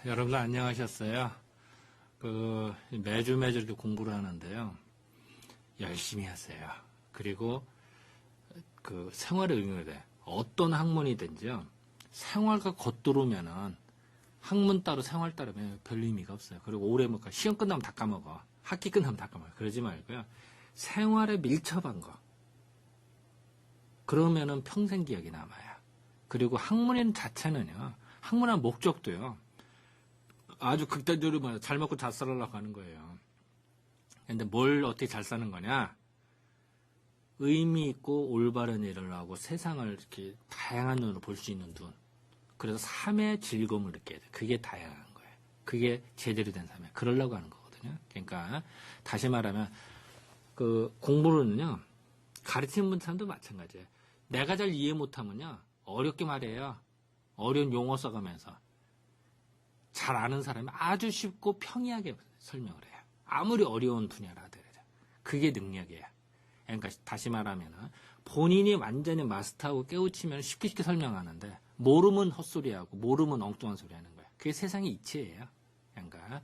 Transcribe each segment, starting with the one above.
여러분들 안녕하셨어요? 매주 이렇게 공부를 하는데요. 열심히 하세요. 그리고 생활에 응용돼. 어떤 학문이든지요. 생활과 겉도르면은 학문 따로 생활 따르면 별 의미가 없어요. 그리고 오래 못 가. 시험 끝나면 다 까먹어. 학기 끝나면 다 까먹어. 그러지 말고요. 생활에 밀접한 거. 그러면은 평생 기억이 남아요. 그리고 학문인 자체는요. 학문한 목적도요. 아주 극단적으로 잘 먹고 잘 살아라고 하는 거예요. 근데 뭘 어떻게 잘 사는 거냐? 의미 있고 올바른 일을 하고 세상을 이렇게 다양한 눈으로 볼 수 있는 눈. 그래서 삶의 즐거움을 느껴야 돼. 그게 다양한 거예요. 그게 제대로 된 삶이에요. 그러려고 하는 거거든요. 그러니까 다시 말하면 공부는요. 가르치는 사람도 마찬가지예요. 내가 잘 이해 못하면요. 어렵게 말해요. 어려운 용어 써가면서 잘 아는 사람이 아주 쉽고 평이하게 설명을 해요. 아무리 어려운 분야라 하더라도. 그게 능력이에요. 그러니까 다시 말하면 본인이 완전히 마스터하고 깨우치면 쉽게 설명하는데 모르면 헛소리하고 모르면 엉뚱한 소리 하는 거예요. 그게 세상의 이치예요. 그러니까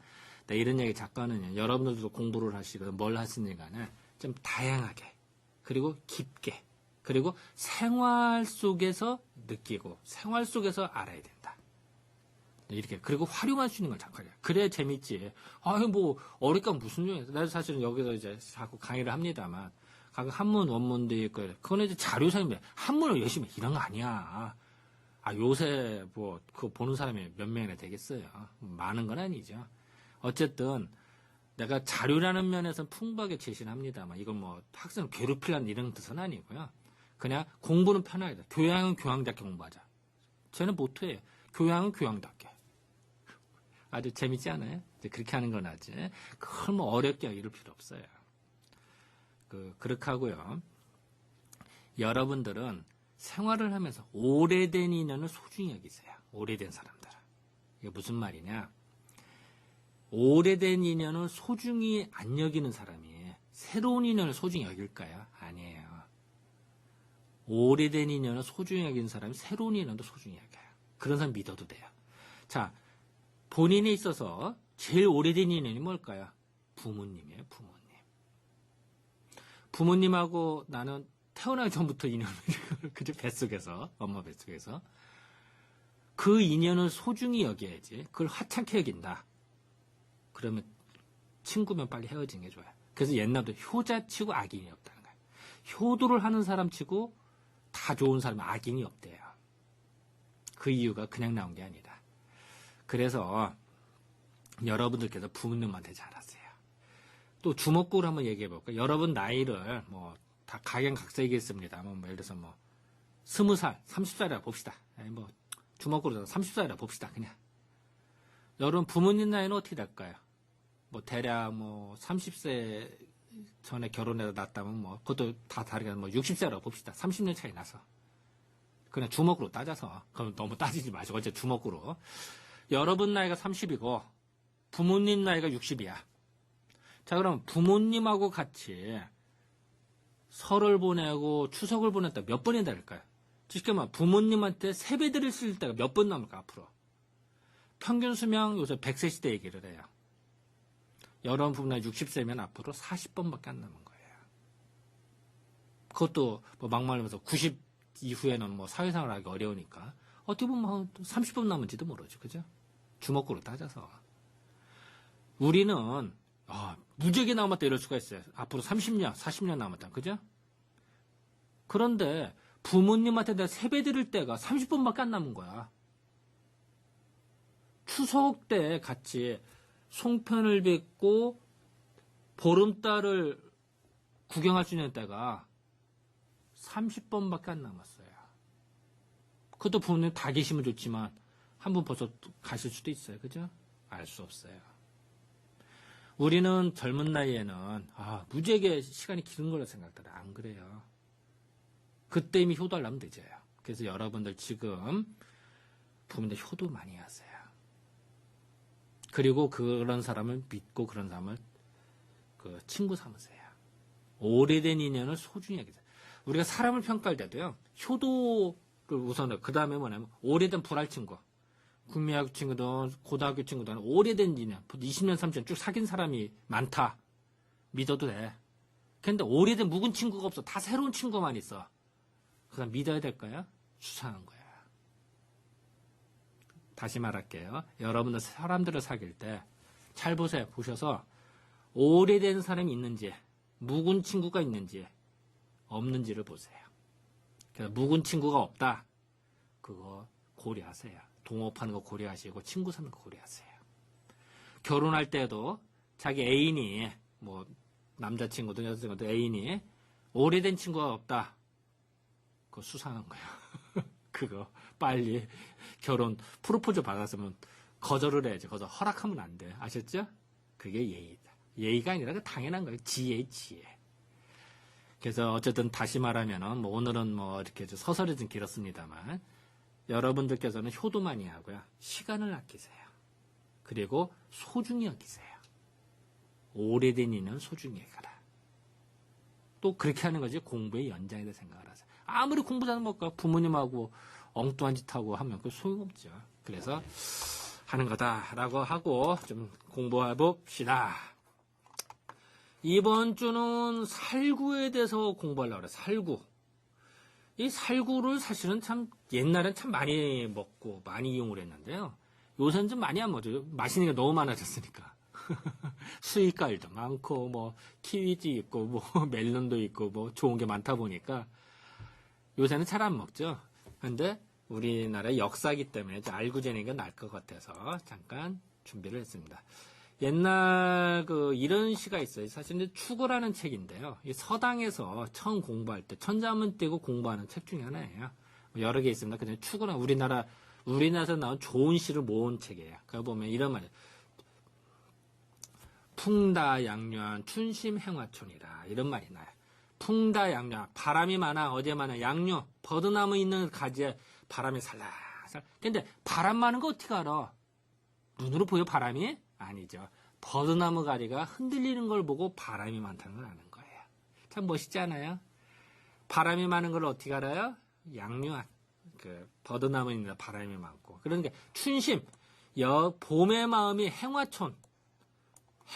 이런 얘기 작가는 여러분들도 공부를 하시거든 뭘 하시니 간에 좀 다양하게 그리고 깊게 그리고 생활 속에서 느끼고 생활 속에서 알아야 된다. 이렇게 그리고 활용할 수 있는 걸 자꾸 해야 그래야 재밌지. 어렵까 무슨 용이야. 나도 사실은 여기서 이제 자꾸 강의를 합니다만 각 한문 원문도 있고 그건 이제 자료상인데 한문을 열심히 해. 이런 거 아니야. 요새 그거 보는 사람이 몇 명이나 되겠어요. 많은 건 아니죠. 어쨌든 내가 자료라는 면에서는 풍부하게 제시는 합니다만 이건 학생을 괴롭히려는 이런 뜻은 아니고요. 그냥 공부는 편하게 돼. 교양은 교양답게 공부하자. 저는 모토예요. 교양은 교양답게. 아주 재밌지 않아요? 그렇게 하는 건 하지. 그걸 어렵게 이럴 필요 없어요. 그렇게 하고요. 여러분들은 생활을 하면서 오래된 인연을 소중히 여기세요. 오래된 사람들은. 이게 무슨 말이냐? 오래된 인연을 소중히 안 여기는 사람이 새로운 인연을 소중히 여길까요? 아니에요. 오래된 인연을 소중히 여기는 사람이 새로운 인연도 소중히 여겨요. 그런 사람 믿어도 돼요. 자, 본인에 있어서 제일 오래된 인연이 뭘까요? 부모님이에요, 부모님. 부모님하고 나는 태어나기 전부터 인연을, 그죠? 뱃속에서, 엄마 뱃속에서. 그 인연을 소중히 여겨야지. 그걸 하찮게 여긴다. 그러면 친구면 빨리 헤어지는 게 좋아요. 그래서 옛날부터 효자치고 악인이 없다는 거예요. 효도를 하는 사람치고 다 좋은 사람은 악인이 없대요. 그 이유가 그냥 나온 게 아니라. 그래서 여러분들께서 부모님한테 잘하세요. 또 주먹구를 한번 얘기해 볼까요? 여러분 나이를 다 각양각색이겠습니다. 예를 들어서 20살, 30살이라 봅시다. 주먹구로 30살이라 봅시다. 그냥. 여러분 부모님 나이는 어떻게 될까요? 대략 30세 전에 결혼해서 낳았다면 그것도 다 다르게 60세라고 봅시다. 30년 차이 나서. 그냥 주먹으로 따져서. 그럼 너무 따지지 마시고 어째 주먹으로. 여러분 나이가 30이고 부모님 나이가 60이야. 자, 그럼 부모님하고 같이 설을 보내고 추석을 보냈다 몇 번이나 될까요? 쉽게 말하면 부모님한테 세배들을 쓸 때가 몇 번 남을까 앞으로? 평균 수명 요새 100세 시대 얘기를 해요. 여러분 부모님 60세면 앞으로 40번밖에 안 남은 거예요. 그것도 막말하면서 90 이후에는 사회생활 하기 어려우니까 어떻게 보면 30번 남은지도 모르죠. 그죠? 주먹구로 따져서. 우리는 무지하게 남았다 이럴 수가 있어요. 앞으로 30년, 40년 남았다. 그죠? 그런데 부모님한테 내가 세배 드릴 때가 30번밖에 안 남은 거야. 추석 때 같이 송편을 빚고 보름달을 구경할 수 있는 때가 30번밖에 안 남았어요. 그것도 부모님 다 계시면 좋지만 한 분 벌써 가실 수도 있어요. 그죠? 알 수 없어요. 우리는 젊은 나이에는 무지하게 시간이 긴 걸로 생각하더라. 안 그래요. 그때 이미 효도하려면 되죠. 그래서 여러분들 지금 부모님들 효도 많이 하세요. 그리고 그런 사람을 믿고 그런 사람을 친구 삼으세요. 오래된 인연을 소중히 여기세요. 우리가 사람을 평가할 때도요. 효도를 우선해요. 그 다음에 뭐냐면 오래된 불알 친구. 국민학교 친구든 고등학교 친구든 오래된 인연, 20년, 30년 쭉 사귄 사람이 많다. 믿어도 돼. 근데 오래된 묵은 친구가 없어. 다 새로운 친구만 있어. 그 사람 믿어야 될까요? 수상한 거야. 다시 말할게요. 여러분들 사람들을 사귈 때 잘 보세요. 보셔서 오래된 사람이 있는지, 묵은 친구가 있는지, 없는지를 보세요. 그래서 묵은 친구가 없다. 그거 고려하세요. 동업하는 거 고려하시고 친구 사는 거 고려하세요. 결혼할 때도 자기 애인이 뭐 남자친구든 여자친구든 애인이 오래된 친구가 없다. 그거 수상한 거야. 그거 빨리 결혼 프로포즈 받았으면 거절을 해야지. 거절 허락하면 안 돼. 아셨죠? 그게 예의다. 예의가 아니라 그 당연한 거예요. 지혜. 그래서 어쨌든 다시 말하면은 뭐 오늘은 뭐 이렇게 서설이 좀 길었습니다만 여러분들께서는 효도 많이 하고요. 시간을 아끼세요. 그리고 소중히 여기세요. 오래된 인연 소중히 해가라. 또 그렇게 하는 거지 공부의 연장이다 생각을 하세요. 아무리 공부 잘하는 것과 부모님하고 엉뚱한 짓 하고 하면 그 소용없죠. 그래서 하는 거다라고 하고 좀 공부해 봅시다. 이번 주는 살구에 대해서 공부하려고 그래요. 살구. 이 살구를 사실은 참 옛날엔 참 많이 먹고 많이 이용을 했는데요. 요새는 좀 많이 안 먹죠. 맛있는 게 너무 많아졌으니까. 수익과일도 많고 뭐 키위도 있고 뭐 멜론도 있고 뭐 좋은 게 많다 보니까 요새는 잘 안 먹죠. 근데 우리나라의 역사이기 때문에 알고 지내는 게 나을 것 같아서 잠깐 준비를 했습니다. 옛날 이런 시가 있어요. 사실 축어라는 책인데요. 이 서당에서 처음 공부할 때 천자문 띄고 공부하는 책 중에 하나예요. 여러 개 있습니다. 그냥 축어는 우리나라에서 나온 좋은 시를 모은 책이에요. 거기 보면 이런 말이에요. 풍다양류한 춘심행화촌이라 이런 말이 나요. 풍다양류 바람이 많아 어제 많아 양류 버드나무 있는 가지에 바람이 살살살. 근데 바람 많은 거 어떻게 알아? 눈으로 보여 바람이? 아니죠. 버드나무 가지가 흔들리는 걸 보고 바람이 많다는 걸 아는 거예요. 참 멋있지 않아요? 바람이 많은 걸 어떻게 알아요? 양류한 버드나무입니다. 바람이 많고. 그러니까 춘심 봄의 마음이 행화촌.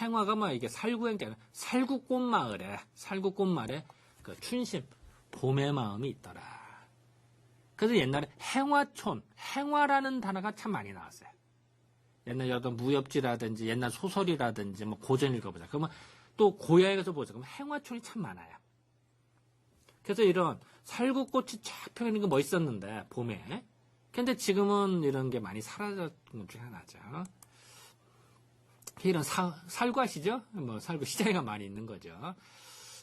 행화가 뭐 이게 살구행자 살구꽃 마을에 춘심 봄의 마음이 있더라. 그래서 옛날에 행화촌 행화라는 단어가 참 많이 나왔어요. 옛날 어떤 무협지라든지 옛날 소설이라든지 뭐 고전 읽어보자. 그러면 또 고야에 가서 보자. 그러면 행화촌이 참 많아요. 그래서 이런 살구꽃이 쫙 펴 있는 게 멋있었는데 봄에. 근데 지금은 이런 게 많이 사라졌던 것 중에 하나죠. 이런 살구 아시죠? 뭐 살구 시장이가 많이 있는 거죠.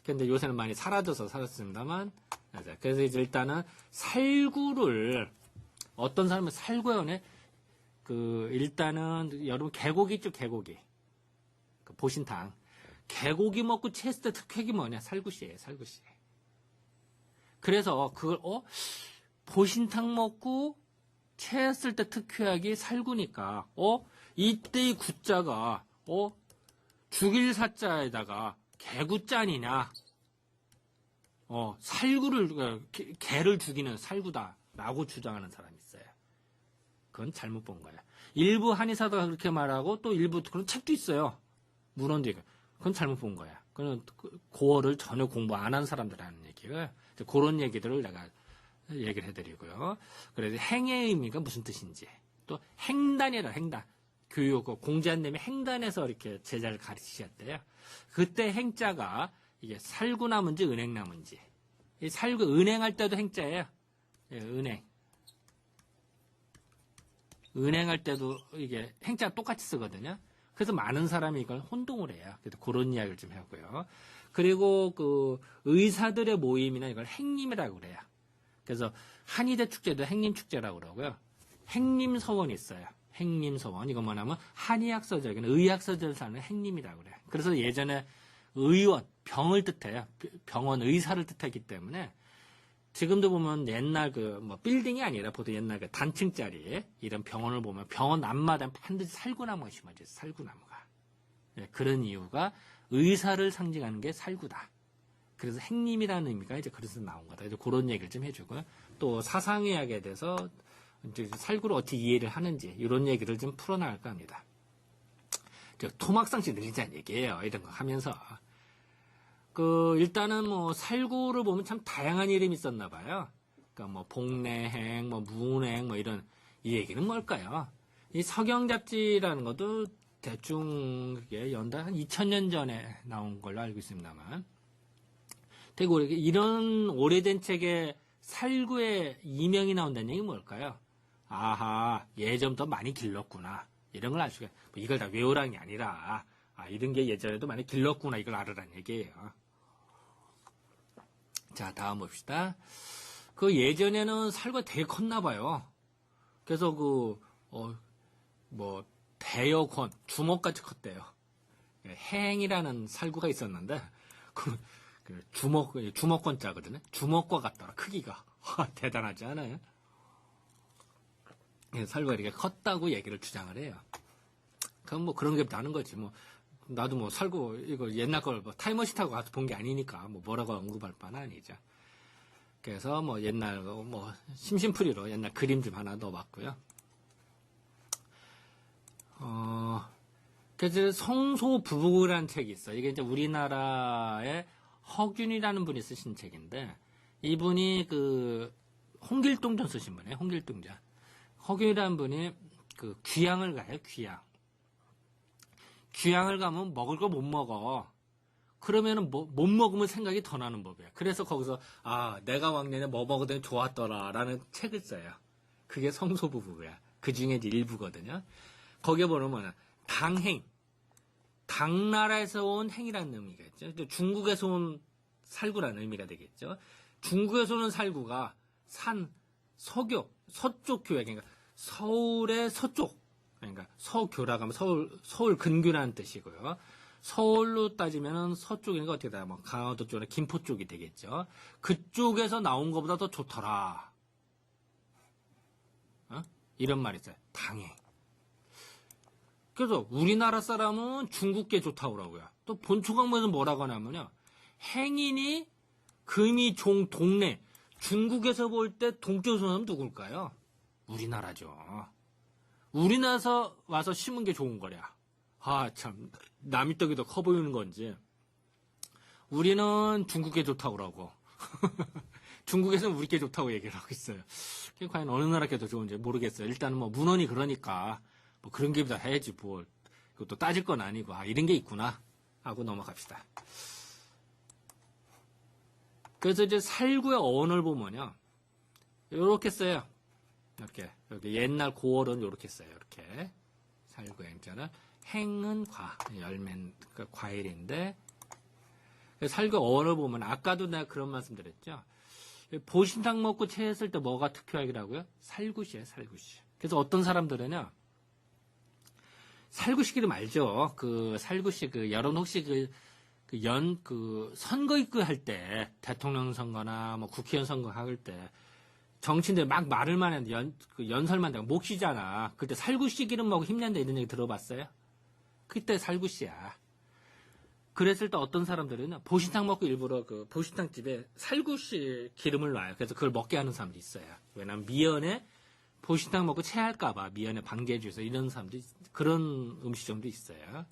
근데 요새는 많이 사라져서 살았습니다만. 그래서 이제 일단은 살구를 어떤 사람은 살구연에 일단은 여러분 개고기 있죠, 개고기. 보신탕. 개고기 먹고 체했을 때 특획이 뭐냐? 살구씨예요, 살구씨. 그래서 그걸 보신탕 먹고 체했을 때 특효약이 살구니까 이때의 구자가 죽일 사자에다가 개구짠이냐 살구를 개를 죽이는 살구다라고 주장하는 사람이 있어요. 그건 잘못 본 거야. 일부 한의사가 그렇게 말하고 또 일부 그런 책도 있어요. 문헌도 있고. 그건 잘못 본 거야. 그건 고어를 전혀 공부 안 한 사람들 하는 얘기가 그런 얘기들을 내가 얘기를 해드리고요. 그래서 행의 의미가 무슨 뜻인지 또 행단이라 행단 교육 공자님이 행단에서 이렇게 제자를 가르치셨대요. 그때 행자가 이게 살구나무인지 은행나무인지 이 살구 은행할 때도 행자예요. 예, 은행할 때도 이게 행자가 똑같이 쓰거든요. 그래서 많은 사람이 이걸 혼동을 해요. 그래서 그런 이야기를 좀 하고요. 그리고 의사들의 모임이나 이걸 행림이라고 그래요. 그래서 한의대 축제도 행림축제라고 그러고요. 행림서원이 있어요. 행림서원. 이거 뭐냐면 한의학서적, 의학서적에서 하는 행림이라고 그래요. 그래서 예전에 의원, 병을 뜻해요. 병원 의사를 뜻했기 때문에 지금도 보면 옛날 빌딩이 아니라 보통 옛날 단층짜리 이런 병원을 보면 병원 앞마다 반드시 살구나무가 심어져 있어요. 살구나무가. 네, 그런 이유가 의사를 상징하는 게 살구다. 그래서 행림이라는 의미가 이제 그래서 나온 거다. 이제 그런 얘기를 좀 해주고요. 또 사상의학에 대해서 이제 살구를 어떻게 이해를 하는지 이런 얘기를 좀 풀어나갈까 합니다. 토막상식 늘리자는 얘기예요. 이런 거 하면서 일단은 뭐 살구를 보면 참 다양한 이름이 있었나 봐요. 그러니까 뭐 복내행, 뭐 문행, 뭐 이런 이 얘기는 뭘까요? 이 서경 잡지라는 것도 대충 그게 연달 한 2000년 전에 나온 걸로 알고 있습니다만, 되게 이런 오래된 책에 살구의 이명이 나온다는 얘기 뭘까요? 아하, 예전부터 많이 길렀구나. 이런 걸 알 수가, 뭐 이걸 다 외우라는 게 아니라, 이런 게 예전에도 많이 길렀구나. 이걸 알으라는 얘기예요. 자, 다음 봅시다. 예전에는 살구가 되게 컸나 봐요. 그래서 대여권, 주먹같이 컸대요. 행이라는 살구가 있었는데, 주먹권자거든요. 주먹과 같더라, 크기가. 대단하지 않아요? 살구가 이렇게 컸다고 얘기를 주장을 해요. 그럼 뭐 그런 게 나는 거지. 나도 살구, 이거 옛날 걸 타임머신 타고 가서 본 게 아니니까, 뭐라고 언급할 바는 아니죠. 그래서 옛날 심심풀이로 옛날 그림 좀 하나 넣어봤고요. 그래서 성소부부라는 책이 있어요. 이게 이제 우리나라의 허균이라는 분이 쓰신 책인데, 이분이 홍길동전 쓰신 분이에요. 홍길동전. 허균이라는 분이 귀향을 가요. 귀향을 가면 먹을 거 못 먹어. 그러면은 못 먹으면 생각이 더 나는 법이야. 그래서 거기서 내가 왕년에 뭐 먹으면 좋았더라라는 책을 써요. 그게 성소부부야. 그 중에 일부거든요. 거기에 보면 당행, 당나라에서 온 행이라는 의미겠죠. 중국에서 온 살구라는 의미가 되겠죠. 중국에서 오는 살구가 서쪽 교회, 그러니까 서울의 서쪽, 그러니까 서교라고 하면 서울 근교라는 뜻이고요. 서울로 따지면은 서쪽이니까 어떻게 돼요? 강화도 쪽이나 김포 쪽이 되겠죠. 그쪽에서 나온 것보다 더 좋더라. 이런 말이 있어요. 당행. 그래서 우리나라 사람은 중국계 좋다고 그러고요. 또 본초강문에서 뭐라고 하냐면요. 행인이 금이 종 동네. 중국에서 볼 때 동쪽 사람은 누굴까요? 우리나라죠. 우리나라에서 와서 심은 게 좋은 거랴. 참, 남이 떡이 더 커 보이는 건지. 우리는 중국계 좋다고 그러고. 중국에서는 우리께 좋다고 얘기를 하고 있어요. 과연 어느 나라께 더 좋은지 모르겠어요. 일단은 문헌이 그러니까, 그런 게 다 해야지, 그것도 따질 건 아니고, 이런 게 있구나. 하고 넘어갑시다. 그래서 이제 살구의 어원을 보면요. 요렇게 써요. 이렇게 옛날 고어는 요렇게 써요. 이렇게. 살구의 행자는. 행은 열매는 과일인데, 살구 어원을 보면, 아까도 내가 그런 말씀 드렸죠. 보신탕 먹고 체했을 때 뭐가 특효약이라고요? 살구씨예요, 살구씨. 그래서 어떤 사람들은요, 살구씨 기름 알죠? 살구씨, 여러분 혹시 선거 입구 할 때, 대통령 선거나 국회의원 선거 할 때, 정치인들 막 말을만 했는데, 연설만 하고 목 쉬잖아. 그때 살구씨 기름 먹고 힘낸다 이런 얘기 들어봤어요? 그때 살구씨야. 그랬을 때 어떤 사람들은 보신탕 먹고 일부러 보신탕 집에 살구씨 기름을 놔요. 그래서 그걸 먹게 하는 사람도 있어요. 왜냐면 미연에 보신탕 먹고 체할까봐 미연에 방제해줘서 이런 사람도 그런 음식점도 있어요.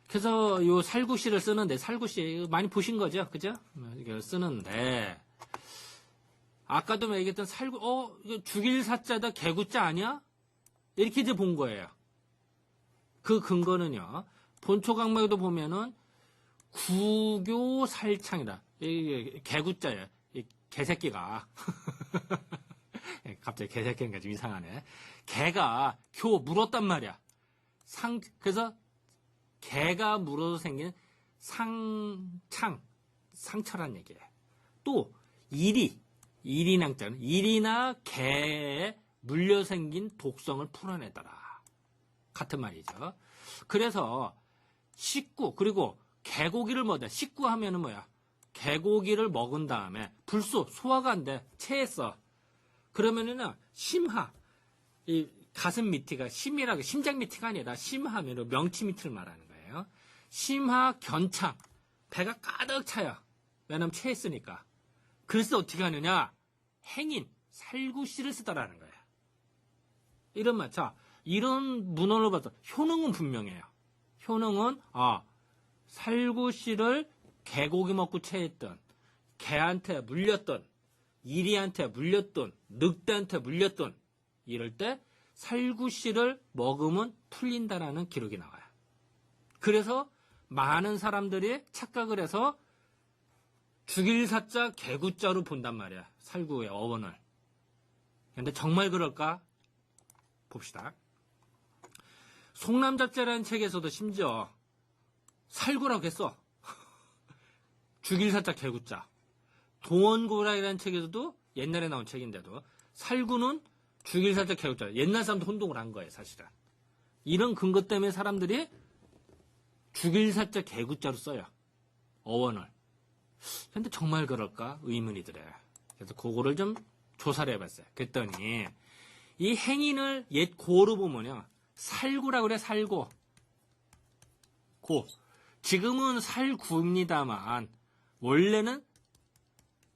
그래서 요 살구씨를 쓰는데 살구씨 많이 보신 거죠, 그죠? 이걸 쓰는데 아까도 얘기했던 살구 이거 죽일 사자다 개구자 아니야? 이렇게 이제 본 거예요. 그 근거는요. 본초강맥에도 보면은 구교살창이다. 개구자예요. 개새끼가. 갑자기 개새끼니까 좀 이상하네. 개가 물었단 말이야. 그래서 개가 물어서 생긴 상처란 얘기예요. 또 일이낭자는 일이나 개에 물려 생긴 독성을 풀어내더라. 같은 말이죠. 그래서 식구 그리고 개고기를 먹다. 식구 하면은 뭐야? 개고기를 먹은 다음에 소화가 안 돼. 체했어. 그러면은 심하 이 가슴 밑이가 심장 밑이가 아니라 심하면 명치 밑을 말하는 거예요. 심하 견창 배가 가득 차요. 왜냐면 체했으니까. 그래서 어떻게 하느냐? 행인 살구씨를 쓰더라는 거예요. 이런 말. 자, 이런 문헌을 봐서 효능은 분명해요. 효능은 살구씨를 개고기 먹고 체했던, 개한테 물렸던, 이리한테 물렸던, 늑대한테 물렸던, 이럴 때 살구씨를 먹으면 풀린다라는 기록이 나와요. 그래서 많은 사람들이 착각을 해서 죽일 사자 개구자로 본단 말이야. 살구의 어원을. 근데 정말 그럴까? 봅시다. 송남잡재라는 책에서도 심지어 살구라고 했어. 죽일 사자 개구자. 동원고라이라는 책에서도 옛날에 나온 책인데도 살구는 죽일 사자 개구자. 옛날 사람도 혼동을 한 거예요, 사실은. 이런 근거 때문에 사람들이 죽일 사자 개구자로 써요. 어원을. 근데 정말 그럴까? 의문이 들어요. 그래서 그거를 좀 조사를 해봤어요. 그랬더니 이 행인을 옛 고로 보면요. 살구라고 그래, 살구. 고. 지금은 살구입니다만 원래는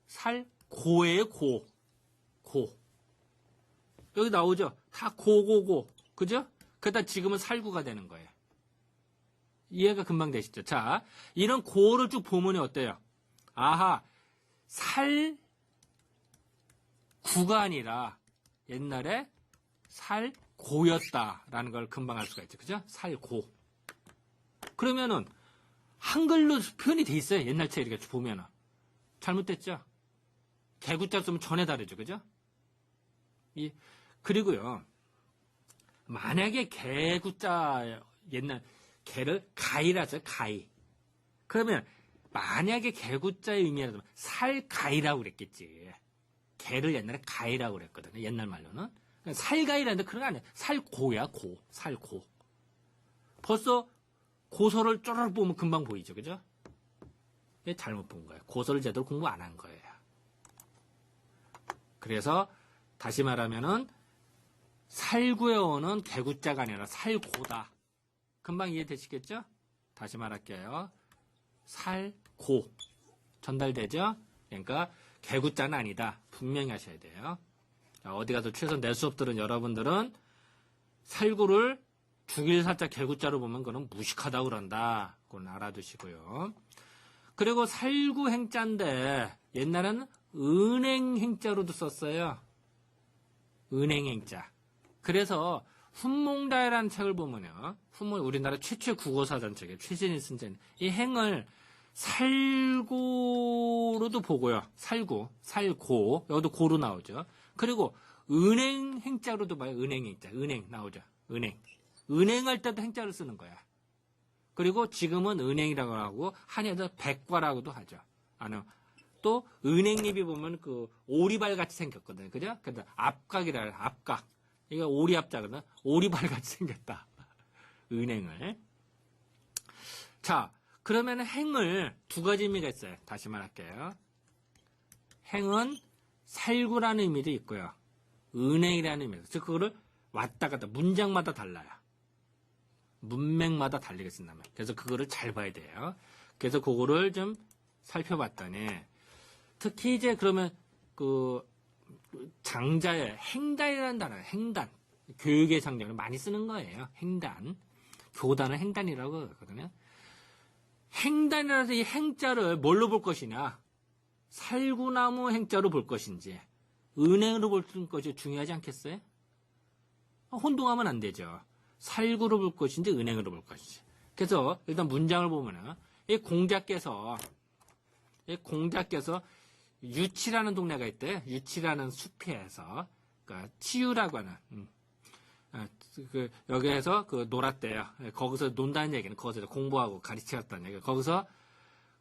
살고의 고. 고. 여기 나오죠? 다 고고고. 그죠? 그러다 지금은 살구가 되는 거예요. 이해가 금방 되시죠? 자, 이런 고를 쭉 보면 어때요? 아하, 살구가 아니라 옛날에 살고였다라는 걸 금방 알 수가 있죠. 그죠? 살고. 그러면은 한글로 표현이 돼 있어요. 옛날 책 이렇게 보면은. 잘못됐죠? 개구자 쓰면 전에 다르죠. 그죠? 그리고요. 만약에 개구자 옛날 개를 가이라죠. 가이. 그러면 만약에 개구자의 의미라면 살가이라고 그랬겠지. 개를 옛날에 가이라고 그랬거든요. 옛날 말로는. 살가이라는데 그런 거 아니야. 살고야, 고. 살고. 벌써 고서를 쪼르륵 보면 금방 보이죠. 그죠? 이게 잘못 본 거예요. 고서를 제대로 공부 안 한 거예요. 그래서 다시 말하면은 살구의 어는 개구자가 아니라 살고다. 금방 이해되시겠죠? 다시 말할게요. 살고. 전달되죠? 그러니까 개구자는 아니다. 분명히 하셔야 돼요. 자, 어디 가서 최소 내 수업 들은 여러분들은 살구를 죽일 사자 개구자로 보면 그건 무식하다고 그런다. 그건 알아두시고요. 그리고 살구 행자인데 옛날에는 은행 행자로도 썼어요. 은행 행자. 그래서 훈몽다이라는 책을 보면요. 우리나라 최초의 국어사전책이에요. 최신이 쓴 책. 이 행을 살고로도 보고요. 살고, 살고. 여기도 고로 나오죠. 그리고 은행 행자로도 봐요. 은행 행자. 은행 나오죠. 은행. 은행할 때도 행자를 쓰는 거야. 그리고 지금은 은행이라고 하고 한에서 백과라고도 하죠. 또 은행잎이 보면 그 오리발 같이 생겼거든요. 그죠? 근데 앞각이라 해요. 앞각. 이게 오리압자거든. 오리발 같이 생겼다. 은행을. 자, 그러면 행을 두 가지 의미가 있어요. 다시 말할게요. 행은 살구라는 의미도 있고요. 은행이라는 의미도. 즉 그거를 왔다 갔다 문장마다 달라요. 문맥마다 다르게 쓴다면. 그래서 그거를 잘 봐야 돼요. 그래서 그거를 좀 살펴봤더니 특히 이제 그러면 그 장자의 행단이라는 단어, 행단. 교육의 장장을 많이 쓰는 거예요. 행단. 교단은 행단이라고 하거든요. 행단이라서 이 행자를 뭘로 볼 것이냐? 살구나무 행자로 볼 것인지, 은행으로 볼 것이 중요하지 않겠어요? 혼동하면 안 되죠. 살구로 볼 것인지, 은행으로 볼 것인지. 그래서 일단 문장을 보면은, 이 공자께서 유치라는 동네가 있대요. 유치라는 숲에서, 그러니까 치유라고 하는, 여기에서 놀았대요. 거기서 논다는 얘기는 거기서 공부하고 가르치었다는 얘기. 거기서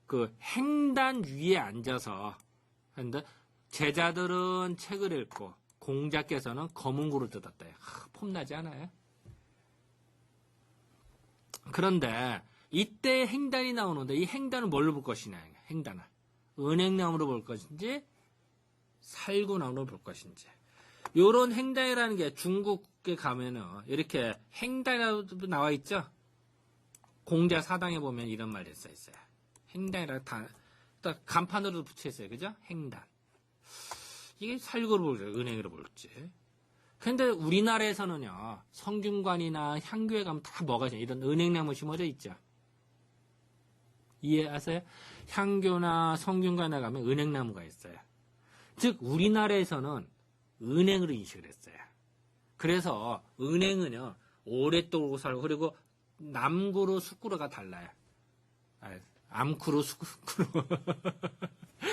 그 행단 위에 앉아서 했는데 제자들은 책을 읽고 공자께서는 검은고를 뜯었대요. 폼나지 않아요? 그런데 이때 행단이 나오는데 이 행단은 뭘로 볼 것이냐? 행단을. 은행나무로 볼 것인지 살구나무로 볼 것인지. 요런 행단이라는 게 중국에 가면은 이렇게 행단이라도 나와 있죠? 공자 사당에 보면 이런 말이 써 있어요. 행단이라 간판으로도 붙여 있어요. 그죠? 행단. 이게 살구로 볼지, 은행으로 볼지. 근데 우리나라에서는요, 성균관이나 향교에 가면 다 뭐가 있어요? 이런 은행나무 심어져 있죠. 이해하세요? 향교나 성균관에 가면 은행나무가 있어요. 즉, 우리나라에서는 은행으로 인식을 했어요. 그래서 은행은요, 오랫동안 살고, 그리고 남구로 숫구로가 달라요. 암구로 숫구로.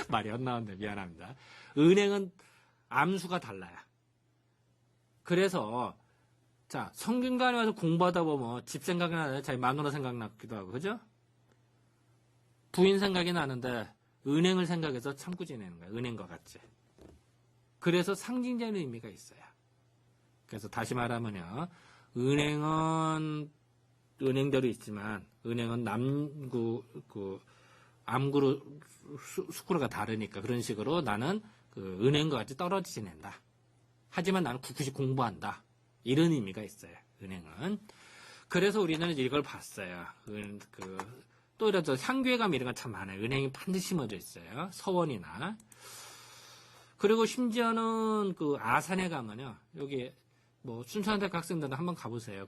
말이 안 나왔네. 미안합니다. 은행은 암수가 달라요. 그래서, 자, 성균관에 와서 공부하다 보면 집 생각이 나요. 자기 마누라 생각나기도 하고, 그죠? 부인 생각이 나는데, 은행을 생각해서 참고 지내는 거예요. 은행과 같이. 그래서 상징적인 의미가 있어요. 그래서 다시 말하면요. 은행은 은행대로 있지만, 은행은 남구, 암구로, 수구로가 다르니까 그런 식으로 나는 은행과 같이 떨어져 지낸다. 하지만 나는 굳이 공부한다. 이런 의미가 있어요. 은행은. 그래서 우리는 이걸 봤어요. 또 이래서 향교에 가면 이런 거 참 많아요. 은행이 반드시 심어져 있어요. 서원이나. 그리고 심지어는 아산에 가면요. 여기 순천대학 학생들은 한번 가보세요.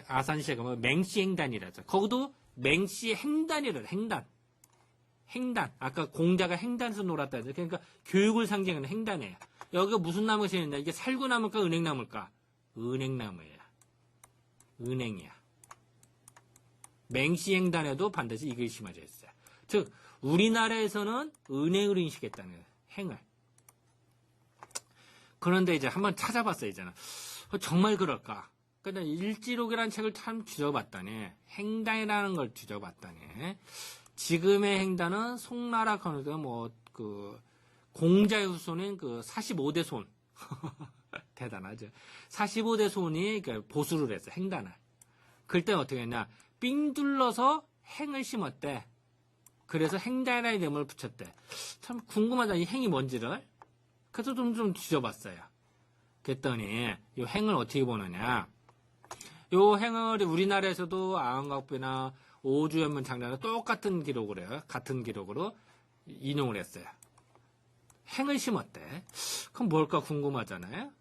아산시에 가면 맹씨 행단이라죠. 거기도 맹씨 행단이래요. 행단. 아까 공자가 행단에서 놀았다 했죠. 그러니까 교육을 상징하는 행단이에요. 여기가 무슨 나무가 심었냐? 이게 살구나무일까? 은행나무일까? 은행나무예요. 은행이야. 맹씨 행단에도 반드시 이게 심어져 있어요. 즉, 우리나라에서는 은행으로 인식했다는 거예요. 행을. 그런데 이제 한번 찾아봤어요, 이제는. 정말 그럴까? 근데 일지록이라는 책을 참 뒤져봤더니, 행단이라는 걸 뒤져봤더니, 지금의 행단은 송나라 건우가 공자의 후손인 45대 손. 대단하죠. 45대 손이 보수를 했어요, 행단을. 그때 어떻게 했냐? 삥 둘러서 행을 심었대. 그래서 행단이라는 이름을 붙였대. 참 궁금하다, 이 행이 뭔지를. 그래서 좀 뒤져봤어요. 그랬더니, 이 행을 어떻게 보느냐. 요 행을 우리나라에서도 아흔각부나 오주연문 장례나 똑같은 기록을 해요. 같은 기록으로 인용을 했어요. 행을 심었대. 그럼 뭘까 궁금하잖아요.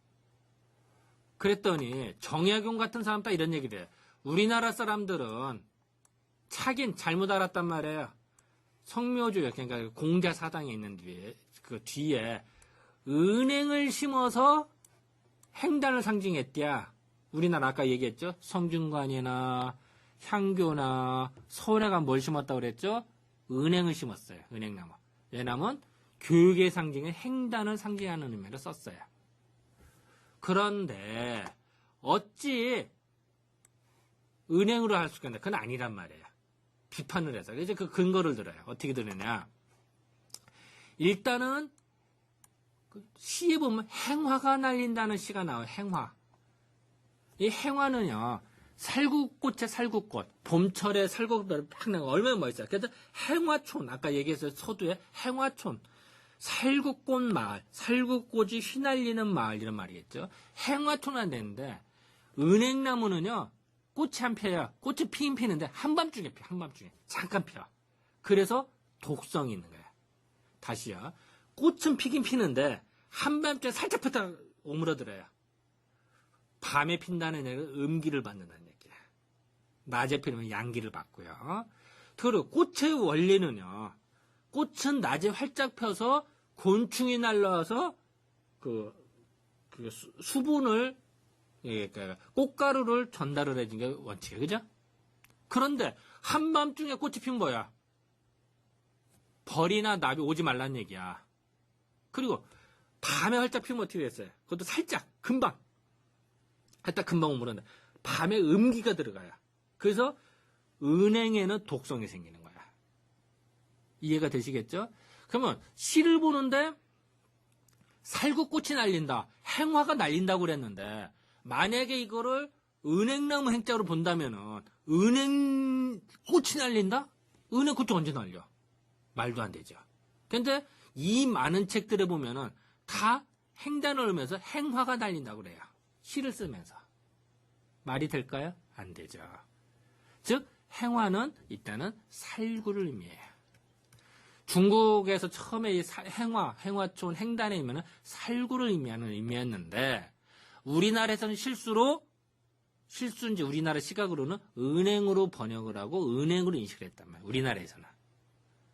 그랬더니 정약용 같은 사람 딱 이런 얘기를 해요. 우리나라 사람들은 차긴 잘못 알았단 말이에요. 성묘주역, 그러니까 공자 사당에 있는 뒤에 은행을 심어서 행단을 상징했대야. 우리나라 아까 얘기했죠. 성균관이나 향교나 서울에 가면 뭘 심었다고 그랬죠? 은행을 심었어요. 은행나무. 왜냐면 교육의 상징은 행단을 상징하는 의미로 썼어요. 그런데 어찌 은행으로 할 수가 있나? 그건 아니란 말이에요. 비판을 해서. 이제 그 근거를 들어요. 어떻게 들으냐. 일단은 시에 보면 행화가 날린다는 시가 나와요. 행화. 이 행화는요. 살구꽃에 살구꽃. 봄철에 살구꽃이 팍 나고 얼마나 멋있어요. 그래서 행화촌. 아까 얘기했어요. 서두에 행화촌. 살구꽃 마을. 살구꽃이 휘날리는 마을. 이런 말이겠죠. 행화촌은 안 되는데 은행나무는요. 꽃이 안 펴요. 꽃이 피긴 피는데 한밤중에 펴. 한밤중에. 잠깐 펴. 그래서 독성이 있는 거예요. 다시요. 꽃은 피긴 피는데 한밤중에 살짝 폈다가 오므러들어요. 밤에 핀다는 얘기는 음기를 받는다는 얘기예요. 낮에 피면 양기를 받고요. 그리고 꽃의 원리는요. 꽃은 낮에 활짝 펴서 곤충이 날라와서 수분을 그러니까 꽃가루를 전달을 해준 게 원칙이에요. 그죠? 그런데 한밤중에 꽃이 핀 거야. 벌이나 납이 오지 말란 얘기야. 그리고 밤에 활짝 피면 어떻게 됐어요? 그것도 살짝 금방 오므는데 밤에 음기가 들어가요. 그래서 은행에는 독성이 생기는 거야. 이해가 되시겠죠? 그러면 시를 보는데 살구꽃이 날린다. 행화가 날린다고 그랬는데 만약에 이거를 은행나무 행자로 본다면은 은행꽃이 날린다? 은행꽃이 언제 날려? 말도 안 되죠. 근데 이 많은 책들에 보면은 다 행단을 하면서 행화가 날린다고 그래요. 시를 쓰면서. 말이 될까요? 안 되죠. 즉 행화는 일단은 살구를 의미해요. 중국에서 처음에 이 행화촌 횡단에 있으면 살구를 의미했는데, 우리나라에서는 실수인지 우리나라 시각으로는 은행으로 번역을 하고 은행으로 인식을 했단 말이에요. 우리나라에서는.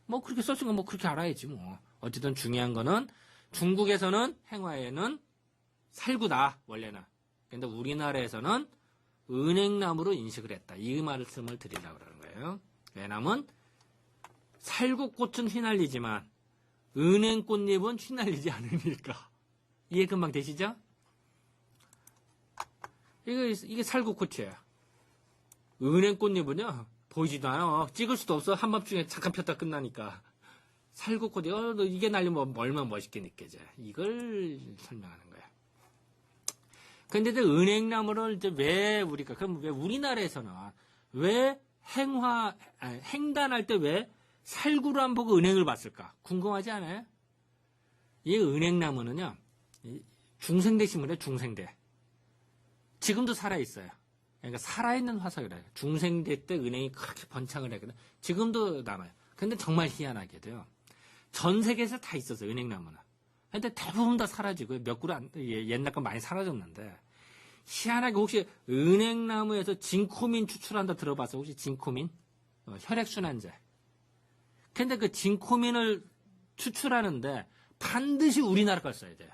뭐 그렇게 썼으니까 뭐 그렇게 알아야지 뭐. 어쨌든 중요한 거는 중국에서는 행화에는 살구다, 원래는. 근데 우리나라에서는 은행나무로 인식을 했다. 이 말씀을 드리려고 그러는 거예요. 왜냐면 살구꽃은 휘날리지만 은행꽃잎은 휘날리지 않으니까. 이해 금방 되시죠? 이게 살구꽃이에요. 은행꽃잎은요, 보이지도 않아. 찍을 수도 없어. 한밤중에 잠깐 폈다 끝나니까. 살구꽃이, 이게 날리면 얼마나 멋있게 느껴져. 이걸 설명하는 거예요. 근데 이제 은행나무를 이제 그럼 왜 우리나라에서는, 왜 횡단할 때 왜 살구를 안 보고 은행을 봤을까? 궁금하지 않아요? 이 은행나무는요, 중생대 신문에 중생대. 지금도 살아있어요. 그러니까 살아있는 화석이래요. 중생대 때 은행이 그렇게 번창을 했거든. 지금도 남아요. 근데 정말 희한하게도요. 전 세계에서 다 있었어요, 은행나무는. 근데 대부분 다 사라지고, 몇 그루 옛날 건 많이 사라졌는데, 희한하게 혹시 은행나무에서 진코민 추출한다 들어봤어? 혹시 진코민? 혈액순환제. 근데 그 진코민을 추출하는데 반드시 우리나라 걸 써야 돼요.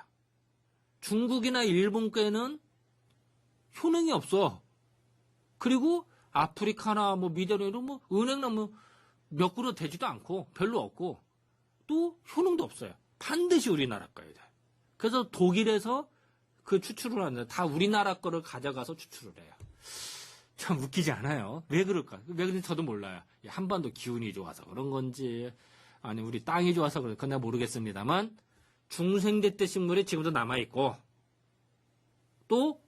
중국이나 일본 께는 효능이 없어. 그리고 아프리카나 뭐 미대로 뭐 은행나무 몇 그루 되지도 않고 별로 없고 또 효능도 없어요. 반드시 우리나라 거야 돼. 그래서 독일에서 그 추출을 하는데 다 우리나라 거를 가져가서 추출을 해요. 참 웃기지 않아요? 왜 그럴까? 왜 그런지 저도 몰라요. 한반도 기운이 좋아서 그런 건지 아니 우리 땅이 좋아서 그런지 내가 모르겠습니다만 중생대 때 식물이 지금도 남아있고 또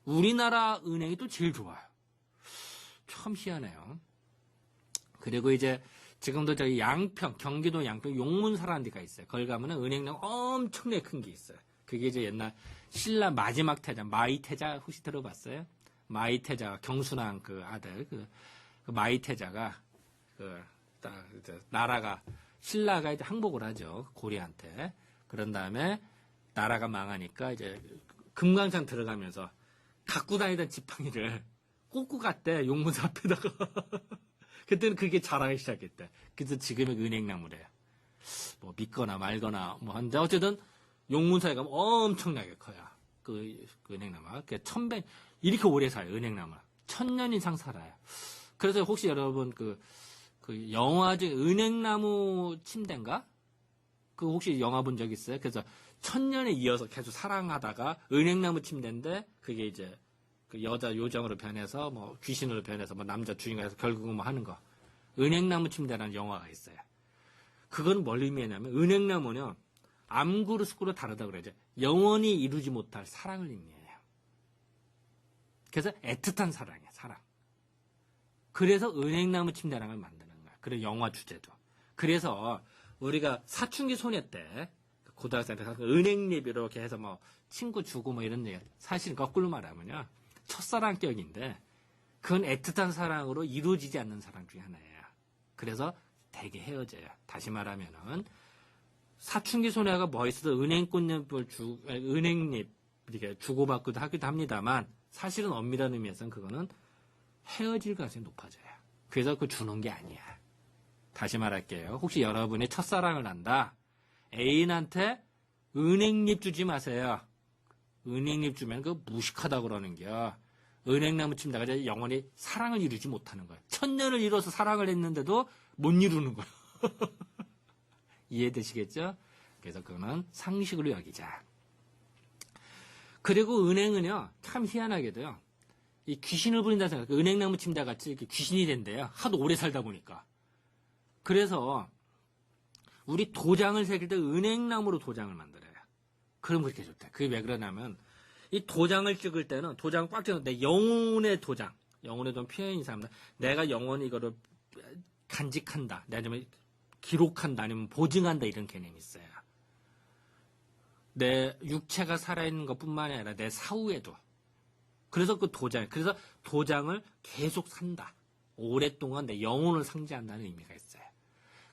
우리나라 은행이 또 제일 좋아요. 참 희한해요. 그리고 이제 지금도 저기 양평, 경기도 양평 용문사라는 데가 있어요. 거기 가면은 은행나무 엄청나게 큰 게 있어요. 그게 이제 옛날 신라 마지막 태자, 마이태자 혹시 들어봤어요? 마이태자가 경순왕 그 아들, 그 마이태자가 나라가 신라가 이제 항복을 하죠. 고려한테. 그런 다음에 나라가 망하니까 이제 금강산 들어가면서 갖고 다니던 지팡이를 꽂고 갔대, 용문사 앞에다가. 그때는 그게 자라기 시작했대. 그래서 지금의 은행나무래요. 뭐 믿거나 말거나 뭐 하는데 어쨌든 용문사에 가면 엄청나게 커요. 그 은행나무가. 이렇게 오래 살아요, 은행나무가. 1000년 이상 살아요. 그래서 혹시 여러분 그 영화 중에 은행나무 침대인가? 그 혹시 영화 본 적 있어요? 그래서 1000년에 이어서 계속 사랑하다가 은행나무 침대인데 그게 이제 그 여자 요정으로 변해서 뭐 귀신으로 변해서 뭐 남자 주인공에서 결국은 뭐 하는 거. 은행나무 침대라는 영화가 있어요. 그건 뭘 의미하냐면 은행나무는 암구로 숲구로 다르다고 그러죠. 영원히 이루지 못할 사랑을 의미해요. 그래서 애틋한 사랑이에요. 사랑. 그래서 은행나무 침대라는 걸 만드는 거야. 그래 영화 주제도. 그래서 우리가 사춘기 소녀 때 고등학생 때 은행잎 이렇게 해서 뭐 친구 주고 뭐 이런 얘기. 사실은 거꾸로 말하면요. 첫사랑격인데 그건 애틋한 사랑으로 이루어지지 않는 사랑 중에 하나예요. 그래서 되게 헤어져요. 다시 말하면은 사춘기 소녀가 멋있어서 은행잎 이렇게 주고받기도 하기도 합니다만 사실은 엄밀한 의미에서는 그거는 헤어질 가능성이 높아져요. 그래서 그 주는 게 아니야. 다시 말할게요. 혹시 여러분이 첫사랑을 한다. 애인한테 은행잎 주지 마세요. 은행잎 주면 그거 무식하다고 그러는겨. 은행나무 침대가 영원히 사랑을 이루지 못하는 거예요. 1000년을 이뤄서 사랑을 했는데도 못 이루는 거예요. 이해되시겠죠? 그래서 그거는 상식으로 여기자. 그리고 은행은요, 참 희한하게도요, 이 귀신을 부린다 생각, 은행나무 침대 같이 이렇게 귀신이 된대요. 하도 오래 살다 보니까. 그래서 우리 도장을 새길 때 은행나무로 도장을 만들어요. 그럼 그렇게 좋다. 그게 왜 그러냐면 이 도장을 찍을 때는 도장을 꽉 찍는데 영혼의 도장, 영혼의 도장 표현이 이상합니다. 내가 영원히 이거를 간직한다, 내가 좀 기록한다, 아니면 보증한다 이런 개념이 있어요. 내 육체가 살아있는 것뿐만 아니라 내 사후에도. 그래서 그래서 도장을 계속 산다. 오랫동안 내 영혼을 상징한다는 의미가 있어요.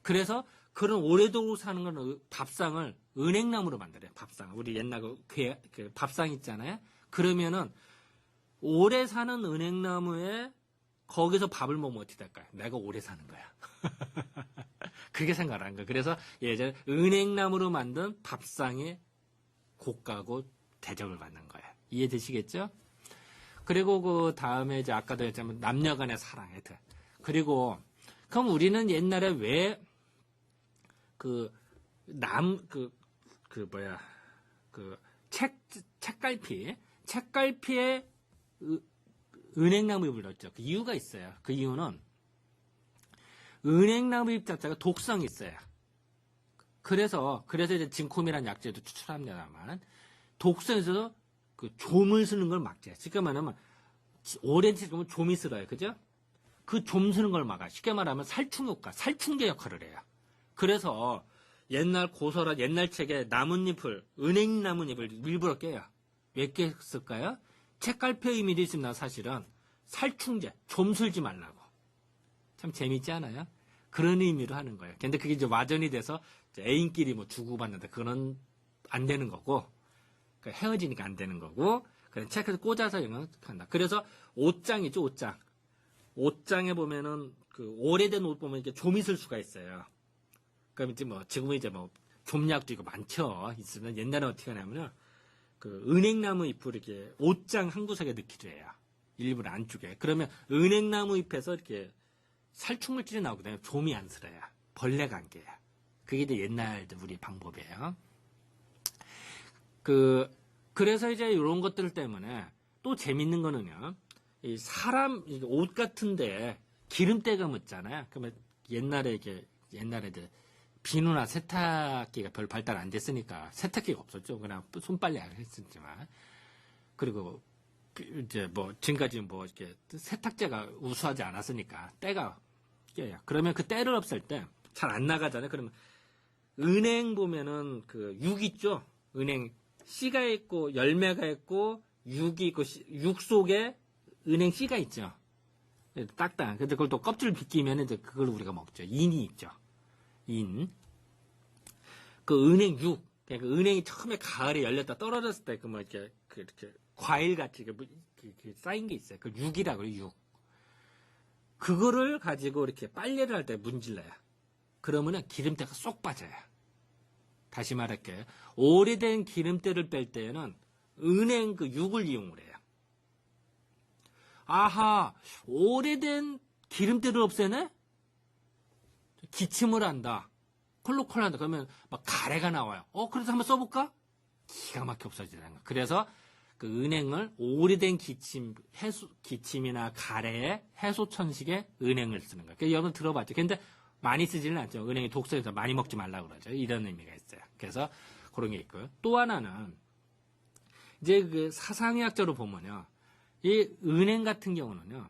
그래서 그런 오래도록 사는 건 밥상을 은행나무로 만들어요. 밥상. 우리 옛날 그 밥상 있잖아요. 그러면은 오래 사는 은행나무에 거기서 밥을 먹으면 어떻게 될까요? 내가 오래 사는 거야. 그렇게 생각을 한 거야. 그래서 예전에 은행나무로 만든 밥상에 고가고 대접을 받는 거야. 이해되시겠죠? 그리고 그 다음에 이제 아까도 했지만 남녀 간의 사랑, 하여튼. 그리고 그럼 우리는 옛날에 왜 책갈피에 은행나무 잎을 넣었죠. 그 이유가 있어요. 그 이유는 은행나무 잎 자체가 독성이 있어요. 그래서 이제 진콤이라는 약재도 추출합니다만 독성에서 그 좀을 쓰는 걸 막죠. 쉽게 말하면 오랜 지금은 좀이 쓸어요. 그죠? 그 좀 쓰는 걸 막아. 쉽게 말하면 살충 효과, 살충제 역할을 해요. 그래서 옛날 고서라 옛날 책에 나뭇잎을 은행 나뭇잎을 일부러 깨요. 왜 깼을까요? 책갈피의 의미도 있습니다. 사실은 살충제, 좀 쓸지 말라고. 참 재밌지 않아요? 그런 의미로 하는 거예요. 근데 그게 이제 와전이 돼서 이제 애인끼리 뭐 주고받는다. 그건 안 되는 거고, 그러니까 헤어지니까 안 되는 거고, 그냥 책에서 꽂아서 이런 거 한다. 그래서 옷장 있죠, 옷장. 옷장에 보면은 그 오래된 옷 보면 이렇게 좀 있을 수가 있어요. 그럼 이제 뭐 지금은 이제 뭐 좀약도 이거 많죠. 있으면 옛날에 어떻게 하냐면은 그 은행나무 잎을 이렇게 옷장 한 구석에 넣기도 해요. 일부러 안쪽에. 그러면 은행나무 잎에서 이렇게 살충물질이 나오거든요. 좀이 안 슬어요. 벌레가 안 깨요. 그게 이제 옛날 우리 방법이에요. 그래서 이제 이런 것들 때문에 또 재밌는 거는요. 이 사람, 옷 같은데 기름때가 묻잖아요. 그러면 옛날에 이제 비누나 세탁기가 별 발달 안 됐으니까 세탁기가 없었죠. 그냥 손빨래를 했었지만. 그리고 이제 뭐 지금까지 뭐 이렇게 세탁제가 우수하지 않았으니까 때가 껴요. 그러면 그 때를 없앨 때 잘 안 나가잖아요. 그러면 은행 보면은 그 육 있죠. 은행 씨가 있고 열매가 있고 육이 있고 육 속에 은행 씨가 있죠. 딱딱. 근데 그걸 또 껍질을 벗기면 이제 그걸 우리가 먹죠. 인이 있죠. 인. 그 은행 육. 그러니까 은행이 처음에 가을에 열렸다 떨어졌을 때 그 뭐 이렇게 과일 같이 쌓인 게 있어요. 그 육이라고 그래요. 육. 그거를 가지고 이렇게 빨래를 할 때 문질러요. 그러면은 기름때가 쏙 빠져요. 다시 말할게요. 오래된 기름때를 뺄 때에는 은행 그 육을 이용을 해요. 아하, 오래된 기름때를 없애네? 기침을 한다. 콜록콜 한다. 그러면 막 가래가 나와요. 그래서 한번 써볼까? 기가 막혀 없어지는 거야. 그래서 그 은행을 오래된 기침이나 가래의 해소 천식에 은행을 쓰는 거예요. 여러분 들어봤죠? 근데 많이 쓰지는 않죠. 은행이 독성해서 많이 먹지 말라고 그러죠. 이런 의미가 있어요. 그래서 그런 게 있고요. 또 하나는 이제 그 사상의학적으로 보면요. 이 은행 같은 경우는요.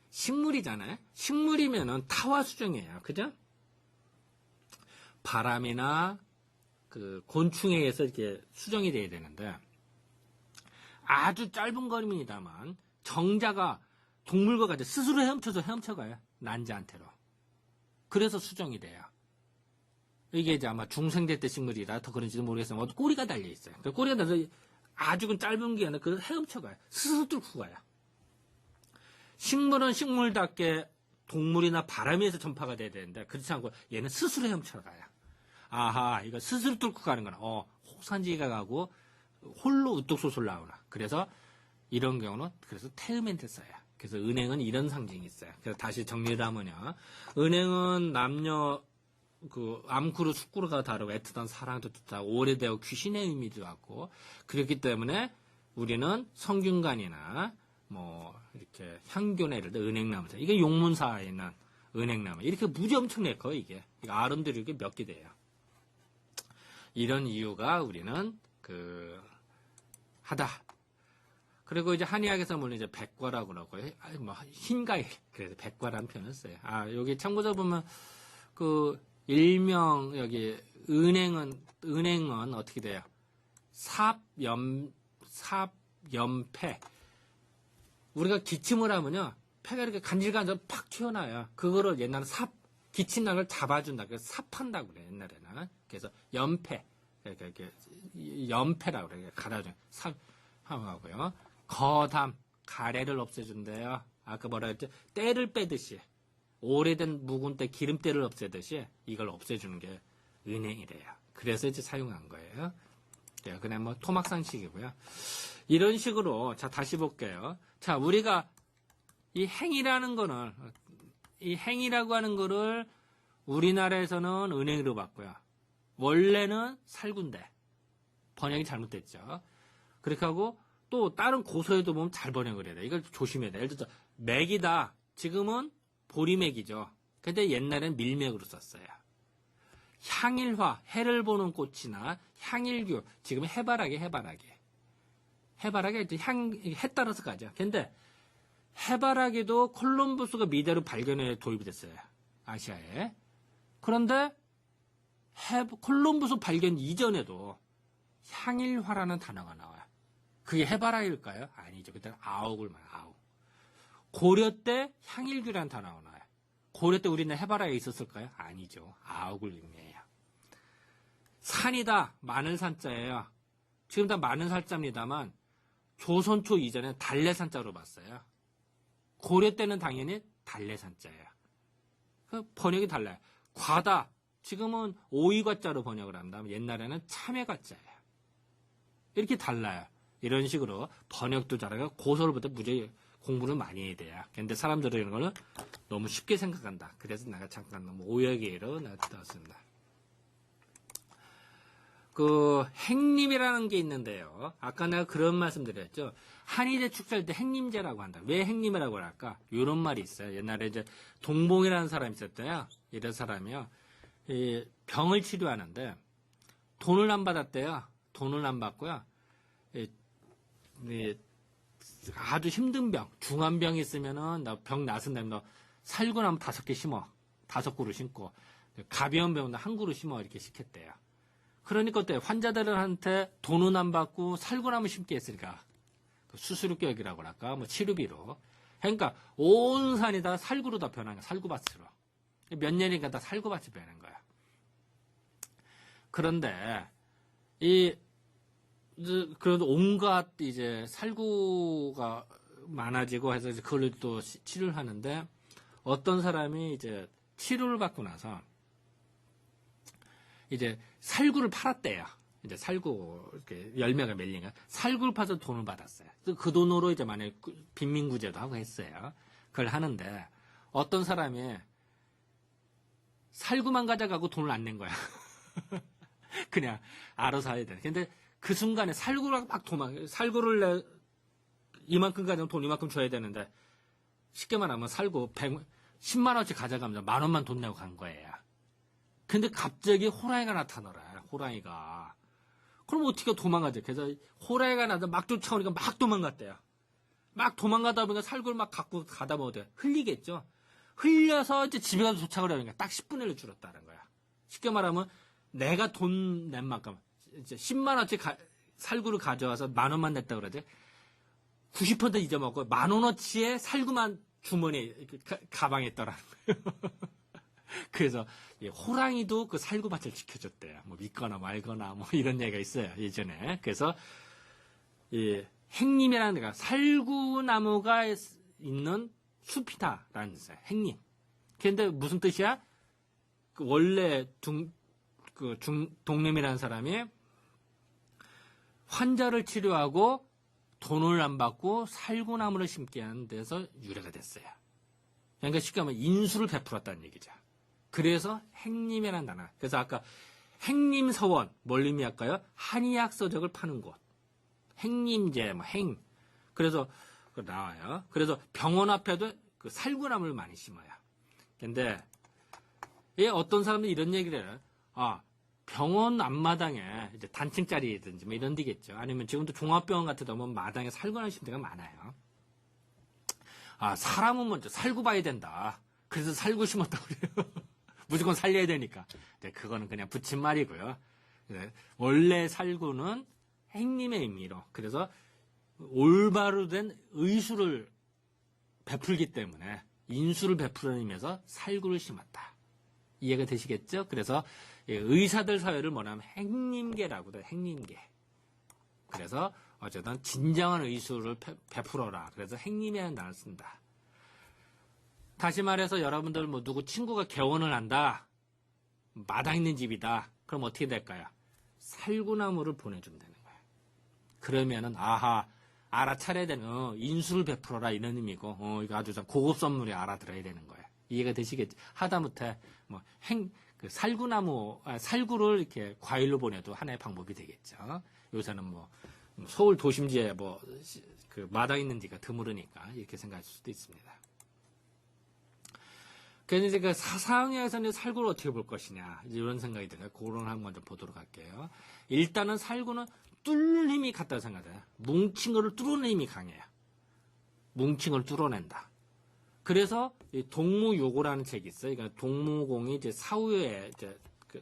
식물이잖아요. 식물이면은 타화수정이에요. 그죠? 바람이나 그 곤충에 의해서 이렇게 수정이 돼야 되는데 아주 짧은 거리입니다만 정자가 동물과 같이 스스로 헤엄쳐가요. 난자한테로. 그래서 수정이 돼요. 이게 이제 아마 중생대 때 식물이라 더 그런지도 모르겠지만 꼬리가 달려 있어요. 그 꼬리가 달려 아주 짧은 게 아니라 그 헤엄쳐가요. 스스로 뚫고 가요. 식물은 식물답게 동물이나 바람에서 전파가 돼야 되는데 그렇지 않고 얘는 스스로 헤엄쳐가요. 아하, 이거 스스로 뚫고 가는 거나 혹산지가 가고 홀로 우뚝소설 나오나. 그래서 이런 경우는 그래서 태음엔테 써요. 그래서 은행은 이런 상징이 있어요. 그래서 다시 정리를 하면요. 은행은 남녀 그 암쿠르 숙구르가 다르고 애틋한 사랑도 좋다. 오래되고 귀신의 의미도 갖고 그렇기 때문에 우리는 성균관이나 뭐 이렇게 향교나 이럴 때 은행나무 이게 용문사에 있는 은행나무 이렇게 무지 엄청나게 커요. 이게 아름드리 이게 몇 개 돼요. 이런 이유가 우리는 하다. 그리고 이제 한의학에서 물론 이제 백과라고 그러고 뭐 흰가일 그래서 백과라는 표현을 써요. 여기 참고서 보면 일명 여기 은행은 어떻게 돼요? 삽염패. 우리가 기침을 하면요. 폐가 이렇게 간질간질 팍 튀어나와요. 그거를 옛날에 기침나는 걸 잡아준다. 그래서 삽한다고 그래, 옛날에는. 그래서 연패. 연패라고 그래. 갈아줘. 삽하고요. 거담. 가래를 없애준대요. 아까 뭐라 했지? 때를 빼듯이. 오래된 묵은 때 기름때를 없애듯이 이걸 없애주는 게 은행이래요. 그래서 이제 사용한 거예요. 그냥 뭐 토막상식이고요. 이런 식으로 자 다시 볼게요. 자 우리가 이 행이라는 거는 이 행이라고 하는 거를 우리나라에서는 은행으로 봤고요. 원래는 살구인데 번역이 잘못됐죠. 그렇게 하고 또 다른 고서에도 보면 잘 번역을 해야 돼. 이걸 조심해야 돼. 예를 들어서 맥이다. 지금은 보리맥이죠. 근데 옛날엔 밀맥으로 썼어요. 향일화, 해를 보는 꽃이나 향일규, 지금 해바라기. 해바라기 이제 해 따라서 가죠. 근데 해바라기도 콜럼버스가 미대로 발견해 도입이 됐어요. 아시아에. 그런데 콜럼버스 발견 이전에도 향일화라는 단어가 나와요. 그게 해바라기일까요? 아니죠. 그때는 아욱을 말해요. 아욱. 고려 때 향일규라는 단어가 나와요. 고려 때 우리는 해바라기 있었을까요? 아니죠. 아욱을 의미해요. 산이다. 마늘산자예요. 지금 다 마늘산자입니다만 조선 초 이전에 달래산자로 봤어요. 고려 때는 당연히 달래산자예요. 그 번역이 달라요. 과다. 지금은 오이과자로 번역을 합니다. 옛날에는 참외과자예요. 이렇게 달라요. 이런 식으로 번역도 잘하고 고서로부터 무지 공부를 많이 해야 돼요. 근데 사람들은 이런 거는 너무 쉽게 생각한다. 그래서 내가 잠깐 너무 오역이로 나왔습니다. 그 행림이라는 게 있는데요. 아까 내가 그런 말씀 드렸죠. 한의제 축사할 때 행림제라고 한다. 왜 행림이라고 할까? 이런 말이 있어요. 옛날에 이제 동봉이라는 사람이 있었대요. 이런 사람이요. 이 병을 치료하는데 돈을 안 받았대요. 돈을 안 받고요. 아주 힘든 병, 중한 병이 있으면은 나 병 나선다면 너 살구나무 5개 심어. 5그루 심고 가벼운 병은 한 그루 심어 이렇게 시켰대요. 그러니까 어때? 환자들한테 돈은 안 받고 살구나무 심게 했으니까 수수료격이라고 할까? 뭐 치료비로. 그러니까 온 산이 다 살구로 다 변한 거야. 살구밭으로. 몇 년이니까 다 살구밭이 변한 거야. 그런데 그래도 온갖 이제 살구가 많아지고 해서 이제 그걸 또 치료를 하는데 어떤 사람이 이제 치료를 받고 나서 이제 살구를 팔았대요. 이제 살구 이렇게 열매가 맺리니까 살구를 파서 돈을 받았어요. 그 돈으로 이제 만약에 빈민구제도 하고 했어요. 그걸 하는데 어떤 사람이 살구만 가져가고 돈을 안 낸 거야. 그냥 알아서 해야 돼. 근데 그 순간에 살구를 막 살구를 이만큼 가져면 돈 이만큼 줘야 되는데 쉽게 말하면 살구 10만 원씩 가져가면서 10,000원만 돈 내고 간 거예요. 근데 갑자기 호랑이가 나타나래. 호랑이가. 그럼 어떻게 도망가죠? 그래서 호랑이가 나서 막 쫓아오니까 막 도망갔대요. 막 도망가다 보니까 살구를 막 갖고 가다 보면 흘리겠죠. 흘려서 이제 집에 가서 도착을 하니까 딱 10분의 1로 줄었다는 거야. 쉽게 말하면 내가 돈 낸 만큼 이제 10만 원치 살구를 가져와서 10,000원만 냈다 그러지. 90% 잊어먹고 10,000원어치의 살구만 주머니에 가방에 있더라는 거예요. 그래서 호랑이도 그 살구밭을 지켜줬대요. 뭐 믿거나 말거나 뭐 이런 얘기가 있어요. 예전에. 그래서 행림이라는 데가 살구나무가 있는 숲이다라는 뜻이에요. 행림. 근데 무슨 뜻이야? 그 원래 동림이라는 사람이 환자를 치료하고 돈을 안 받고 살구나무를 심게 하는 데서 유래가 됐어요. 그러니까 쉽게 말하면 인수를 베풀었다는 얘기죠. 그래서 행림이라는 단어. 그래서 아까 행림서원, 뭘 의미할까요? 한의학 서적을 파는 곳. 행림제, 뭐 행. 그래서 나와요. 그래서 병원 앞에도 그 살구나무를 많이 심어요. 근데 어떤 사람들이 이런 얘기를 해요. 아, 병원 앞마당에 이제 단층짜리든지 뭐 이런 데겠죠. 아니면 지금도 종합병원 같은 데 보면 마당에 살구나무 심는 데가 많아요. 아, 사람은 먼저 살구 봐야 된다. 그래서 살구 심었다고 그래요. 무조건 살려야 되니까. 네, 그거는 그냥 붙임말이고요. 네, 원래 살구는 행림의 의미로. 그래서 올바로 된 의수를 베풀기 때문에 인수를 베푸는 의미에서 살구를 심었다. 이해가 되시겠죠? 그래서 의사들 사회를 뭐냐면 행님계라고 해요. 행님계. 그래서 어쨌든 진정한 의술을 베풀어라. 그래서 행님이라는 단어를 쓴다. 다시 말해서 여러분들 뭐 누구 친구가 개원을 한다. 마당 있는 집이다. 그럼 어떻게 될까요? 살구나무를 보내주면 되는 거예요. 그러면은 아하 알아차려야 되는 인수를 베풀어라 이런 의미고 이거 아주 고급 선물이 알아들어야 되는 거예요. 이해가 되시겠죠? 하다못해 뭐 살구나무 살구를 이렇게 과일로 보내도 하나의 방법이 되겠죠. 요새는 뭐 서울 도심지에 뭐 그 마당 있는 데가 드물으니까 이렇게 생각할 수도 있습니다. 그래서 이제 그 사상에서는 살구를 어떻게 볼 것이냐 이런 생각이 들어요. 그런 한 먼저 보도록 할게요. 일단은 살구는 뚫는 힘이 같다고 생각해요. 뭉친 거를 뚫어내는 힘이 강해요. 뭉친 걸 뚫어낸다. 그래서 동무요고라는 책이 있어요. 그러니까 동무공이 이제 사후에 이제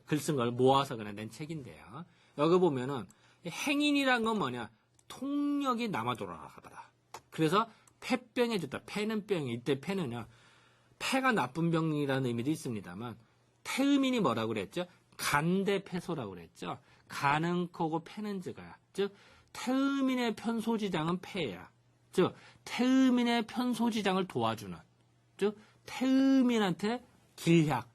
글 쓴 걸 모아서 그냥 낸 책인데요. 여기 보면은 행인이란 건 뭐냐? 통력이 남아 돌아가더라. 그래서 폐병에 좋다. 폐는 병이 이때 폐는요. 폐가 나쁜 병이라는 의미도 있습니다만 태음인이 뭐라고 그랬죠? 간대폐소라고 그랬죠. 간은 코고 폐는 즈가야. 즉 태음인의 편소지장은 폐야. 즉 태음인의 편소지장을 도와주는 즉 태음인한테 길약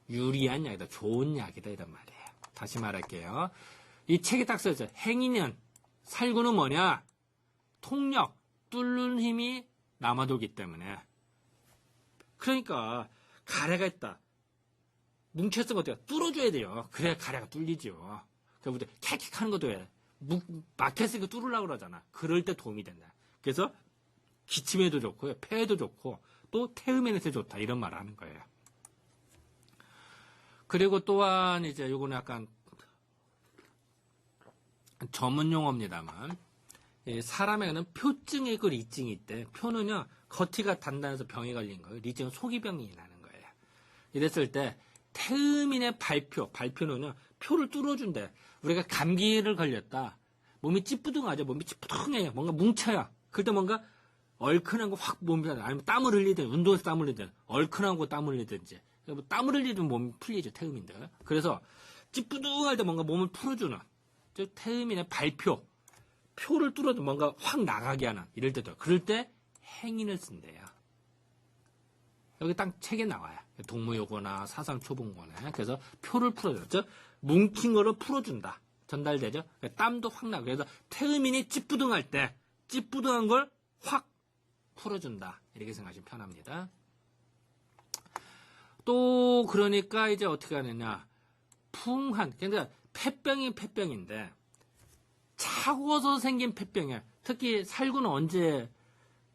유리한 약이다. 좋은 약이다 이런 말이에요. 다시 말할게요. 이 책에 딱 써있죠. 행인은 살구는 뭐냐? 통력 뚫는 힘이 남아돌기 때문에 그러니까 가래가 있다. 뭉쳤으면 어때요? 뚫어줘야 돼요. 그래야 가래가 뚫리죠. 그러니까 킥킥하는 것도 해. 막혔으니까 뚫으려고 그러잖아. 그럴 때 도움이 된다. 그래서 기침에도 좋고요. 폐에도 좋고 또 태음에도 좋다. 이런 말을 하는 거예요. 그리고 또한 이제 요거는 약간 전문 용어입니다만 사람에게는 표증이 있고 리증이 있대. 표는요. 겉이가 단단해서 병이 걸린 거예요. 리증은 속이병이 나는 거예요. 이랬을 때 태음인의 발표는요. 표를 뚫어준대. 우리가 감기를 걸렸다. 몸이 찌뿌둥하죠. 몸이 찌뿌둥해요. 뭔가 뭉쳐요. 그럴 때 뭔가 얼큰한 거 확 몸이 아니면 땀을 흘리든 운동에서 땀을 흘리든 얼큰한 거 땀을 흘리든지 땀을 흘리면 몸이 풀리죠. 태음인들. 그래서 찌뿌둥할 때 뭔가 몸을 풀어주는 즉 태음인의 표를 뚫어도 뭔가 확 나가게 하는 이럴 때도 그럴 때 행인을 쓴대요. 여기 딱 책에 나와요. 동무요고나 사상초본고나 그래서 표를 풀어줘. 즉 뭉친 거를 풀어준다. 전달되죠. 땀도 확 나고 그래서 태음인이 찌뿌둥할 때 찌뿌둥한 걸 확 풀어준다. 이렇게 생각하시면 편합니다. 또 그러니까 이제 어떻게 하느냐. 풍한 그러니까 폐병인데 차고서 생긴 폐병이야. 특히 살구는 언제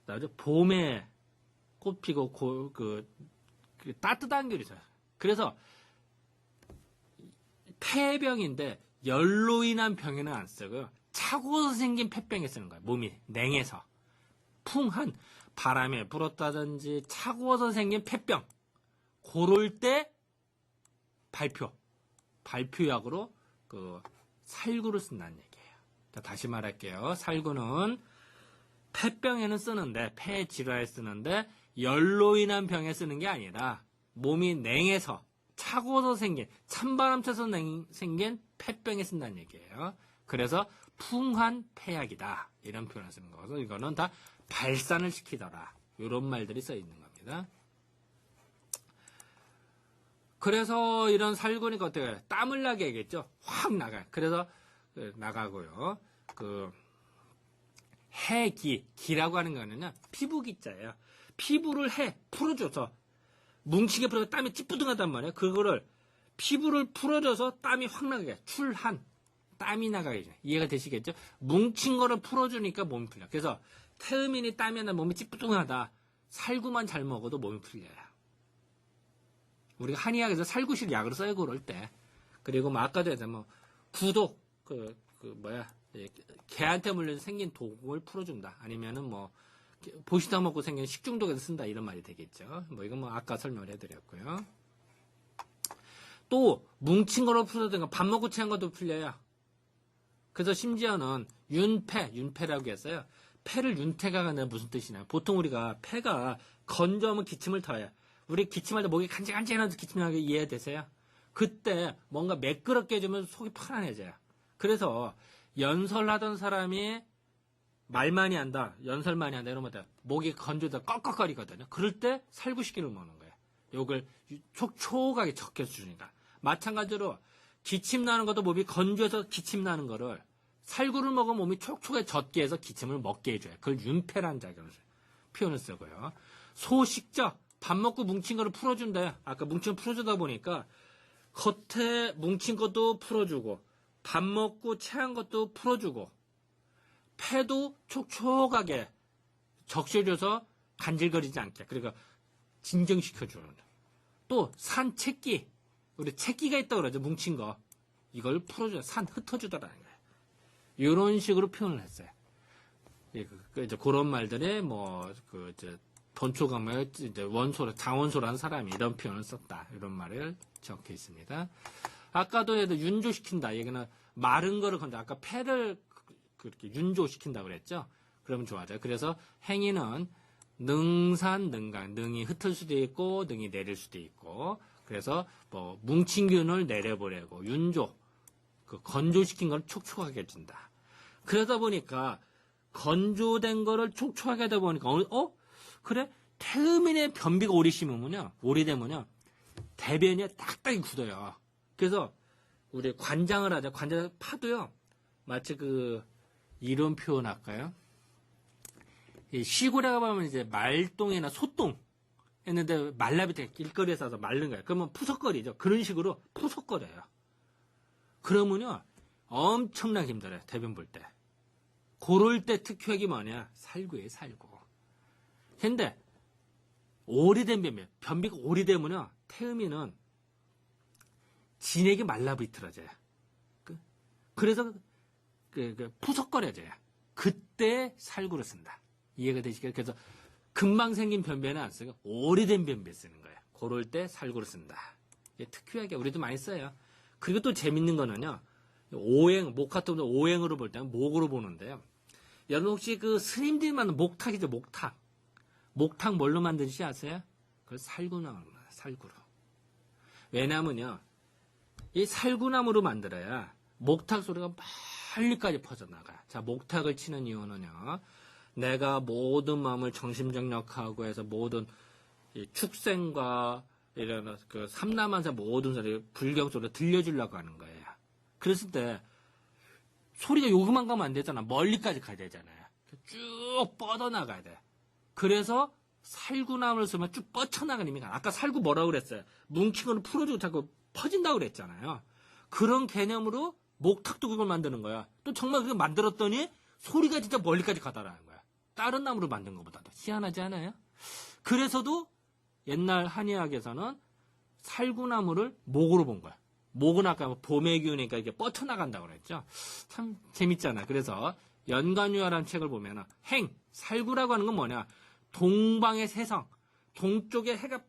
나죠? 봄에 꽃 피고 그 따뜻한 게 있어요. 그래서 폐병인데 열로 인한 병에는 안 쓰고요. 차고서 생긴 폐병에 쓰는 거예요. 몸이 냉해서. 풍한 바람에 불었다든지 차고서 생긴 폐병. 그럴 때 발표약으로 그 살구를 쓴다는 얘기예요. 자, 다시 말할게요. 살구는 폐병에는 쓰는데 폐 질환에 쓰는데 열로 인한 병에 쓰는 게 아니라 몸이 냉해서 차고서 생긴 찬바람 쐬서 생긴 폐병에 쓴다는 얘기예요. 그래서 풍한 폐약이다. 이런 표현을 쓰는 거라서 이거는 다 발산을 시키더라. 이런 말들이 써 있는 겁니다. 그래서 이런 살구니까 어때요? 땀을 나게 하겠죠? 확 나가요. 그래서 나가고요. 기라고 하는 거는요. 피부기자예요. 피부를 풀어줘서 뭉치게 풀어서 땀이 찌뿌둥하단 말이에요. 그거를 피부를 풀어줘서 땀이 확 나가게 땀이 나가게 이해가 되시겠죠? 뭉친 거를 풀어주니까 몸이 풀려. 그래서 태음인이 땀이 나면 몸이 찌뿌둥하다. 살구만 잘 먹어도 몸이 풀려요. 우리가 한의학에서 살구실 약으로 써요, 그럴 때. 그리고 뭐 아까도 해서 뭐 구독, 개한테 물려서 생긴 독을 풀어준다. 아니면은 뭐 보시다 먹고 생긴 식중독에서 쓴다 이런 말이 되겠죠. 뭐 이건 뭐 아까 설명을 해드렸고요. 또 뭉친 거로 풀어든가 밥 먹고 체한 것도 풀려요. 그래서 심지어는 윤폐라고 했어요. 폐를 윤태가 가는 무슨 뜻이냐. 보통 우리가 폐가 건조하면 기침을 터요. 우리 기침할 때 목이 간질간질하면서 기침하게 이해되세요? 그때 뭔가 매끄럽게 해주면 속이 편안해져요. 그래서 연설하던 사람이 말 많이 한다, 연설 많이 한다 이러면 목이 건조다 꺽꺽거리거든요. 그럴 때 살구시키를 먹는 거예요. 요걸 촉촉하게 적혀서 주니까. 마찬가지로 기침 나는 것도 몸이 건조해서 기침 나는 거를 살구를 먹으면 몸이 촉촉하게 젖게 해서 기침을 먹게 해줘요. 그걸 윤폐라는 표현을 쓰고요. 소식적, 밥 먹고 뭉친 거를 풀어준다. 아까 뭉친 거 풀어주다 보니까 겉에 뭉친 것도 풀어주고 밥 먹고 체한 것도 풀어주고 폐도 촉촉하게 적셔줘서 간질거리지 않게 그러니까 진정시켜주는 또 산채끼 우리 채끼가 있다고 그러죠. 뭉친 거 이걸 풀어줘 산 흩어주더라는 거예요. 이런 식으로 표현을 했어요. 이제 그런 말들에 돈초감을 이제 원소로 장원소라는 사람이 이런 표현을 썼다. 이런 말을 적혀 있습니다. 아까도 윤조시킨다. 얘기는 마른 거를 건져 아까 폐를 그렇게 윤조시킨다고 그랬죠. 그러면 좋아져요. 그래서 행위는 능산, 능강, 능이 흩을 수도 있고 능이 내릴 수도 있고 그래서 뭉친 균을 내려보내고 윤조 그 건조시킨 걸 촉촉하게 해준다. 그러다 보니까 건조된 거를 촉촉하게 하다 보니까 그래 태음인의 변비가 오래되면요 대변이 딱딱이 굳어요. 그래서 우리 관장을 하자 관장 파도요 마치 이런 표현 할까요? 시골에 가보면 이제 말똥이나 소똥 했는데 말라비가 길거리에 서서 마른 거예요. 그러면 푸석거리죠. 그런 식으로 푸석거려요. 그러면요 엄청나게 힘들어요. 대변 볼 때. 그럴 때 특효약이 뭐냐? 살구예요, 살구. 근데 오래된 변비가 오래되면요 태음이는 진액이 말라비틀어져요. 그래서 푸석거려져요. 그때 살구를 쓴다. 이해가 되시겠어요? 그래서 금방 생긴 변비는 안 쓰고 오래된 변비에 쓰는 거예요. 그럴 때 살구를 쓴다. 이게 특효약이야. 우리도 많이 써요. 그리고 또 재밌는 거는요. 오행, 목 같은 거 오행으로 볼 때는 목으로 보는데요. 여러분 혹시 스님들이 만든 목탁이죠, 목탁. 목탁 뭘로 만드는지 아세요? 그걸 살구나무로, 살구로. 왜냐면요. 이 살구나무로 만들어야 목탁 소리가 멀리까지 퍼져나가요. 자, 목탁을 치는 이유는요. 내가 모든 마음을 정심정력하고 해서 모든 이 축생과 이런 삼라만사 모든 소리, 불경 소리를 들려주려고 하는 거예요. 그랬을 때 소리가 요그만 가면 안 되잖아. 멀리까지 가야 되잖아요. 쭉 뻗어나가야 돼. 그래서 살구나무를 쓰면 쭉 뻗쳐나가는 의미가 아까 살구 뭐라고 그랬어요? 뭉친 거는 풀어주고 자꾸 퍼진다고 그랬잖아요. 그런 개념으로 목탁도 그걸 만드는 거야. 또 정말 그걸 만들었더니 소리가 진짜 멀리까지 가더라는 거야. 다른 나무로 만든 것보다도. 희한하지 않아요? 그래서도 옛날 한의학에서는 살구나무를 목으로 본 거야. 목은 아까 봄의 기운이니까 이게 뻗쳐나간다고 그랬죠. 참 재밌잖아. 그래서 연간유화라는 책을 보면 살구라고 하는 건 뭐냐. 동방의 세성, 동쪽에 해가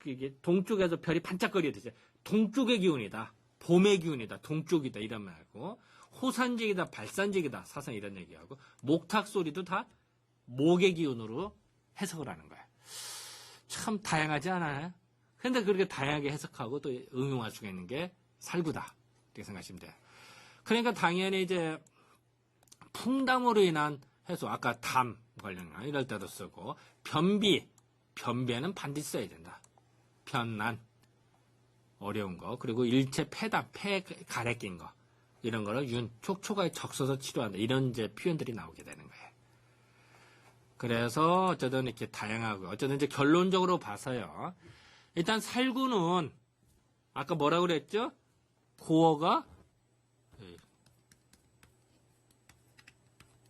이게 동쪽에서 별이 반짝거리듯이 동쪽의 기운이다. 봄의 기운이다. 동쪽이다. 이런 말하고 호산직이다. 발산직이다. 사상 이런 얘기하고 목탁 소리도 다 목의 기운으로 해석을 하는 거야. 참 다양하지 않아요? 근데 그렇게 다양하게 해석하고 또 응용할 수가 있는 게 살구다. 이렇게 생각하시면 돼요. 그러니까 당연히 이제 풍담으로 인한 해소, 아까 담 관련한 이럴 때도 쓰고 변비에는 반드시 써야 된다. 편난, 어려운 거, 그리고 일체 폐담, 폐 가래 낀 거 이런 거를 촉촉하게 적셔서 치료한다. 이런 이제 표현들이 나오게 되는 거예요. 그래서 어쨌든 이렇게 다양하고 어쨌든 이제 결론적으로 봐서요. 일단 살구는 아까 뭐라고 그랬죠? 고어가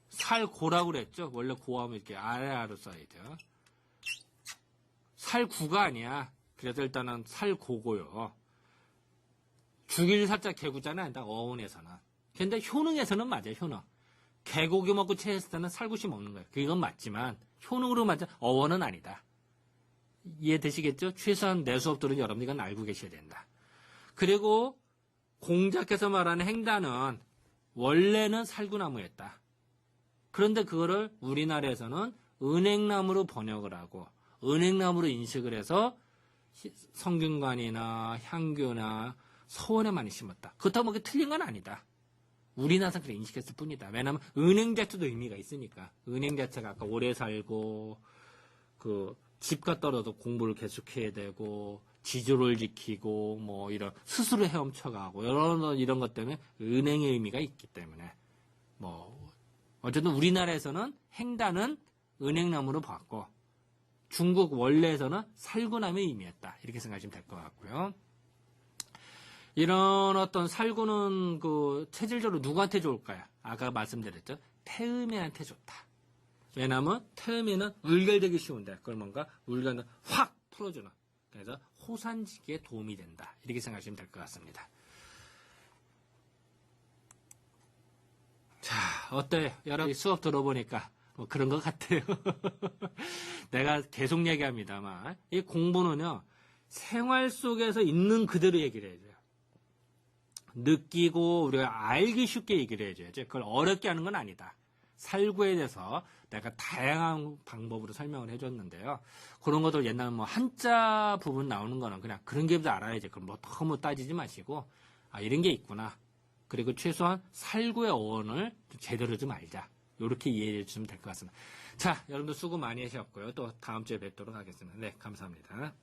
살고라고 그랬죠? 원래 고어하면 이렇게 아래아로 써야 돼요. 살구가 아니야. 그래서 일단은 살고고요. 죽일 살짝 개구잖아요. 딱 어원에서는. 근데 효능에서는 맞아요. 효능. 개고기 먹고 체했을 때는 살구씨 먹는 거예요. 그건 맞지만 효능으로 맞아 어원은 아니다. 이해되시겠죠? 최소한 내 수업들은 여러분이 이건 알고 계셔야 된다. 그리고 공자께서 말하는 행단은 원래는 살구나무였다. 그런데 그거를 우리나라에서는 은행나무로 번역을 하고 은행나무로 인식을 해서 성균관이나 향교나 서원에 많이 심었다. 그렇다고 뭐 그게 틀린 건 아니다. 우리나라에서 그래 인식했을 뿐이다. 왜냐하면 은행 자체도 의미가 있으니까. 은행 자체가 아까 오래 살고 그 집값 떨어져 공부를 계속해야 되고 지조를 지키고 뭐 이런 스스로 헤엄쳐가고 이런 것 때문에 은행의 의미가 있기 때문에 뭐 어쨌든 우리나라에서는 행단은 은행나무로 봤고 중국 원래에서는 살구나무의 의미였다. 이렇게 생각하시면 될 것 같고요. 이런 어떤 살구는 그 체질적으로 누구한테 좋을까요? 아까 말씀드렸죠. 태음인한테 좋다. 왜냐하면 태음인은 울결되기 쉬운데 그걸 뭔가 울결은 확 풀어주는 그래서 호산지기에 도움이 된다. 이렇게 생각하시면 될 것 같습니다. 자, 어때요? 여러분 수업 들어보니까 뭐 그런 것 같아요. 내가 계속 얘기합니다만 이 공부는요. 생활 속에서 있는 그대로 얘기를 해야 돼요. 느끼고 우리가 알기 쉽게 얘기를 해줘야죠. 그걸 어렵게 하는 건 아니다. 살구에 대해서 내가 다양한 방법으로 설명을 해줬는데요. 그런 것들 옛날에 뭐 한자 부분 나오는 거는 그냥 그런 게 알아야지. 그럼 뭐 너무 따지지 마시고 이런 게 있구나. 그리고 최소한 살구의 어원을 제대로 좀 알자. 이렇게 이해해 주시면 될 것 같습니다. 자, 여러분들 수고 많이 하셨고요. 또 다음 주에 뵙도록 하겠습니다. 네, 감사합니다.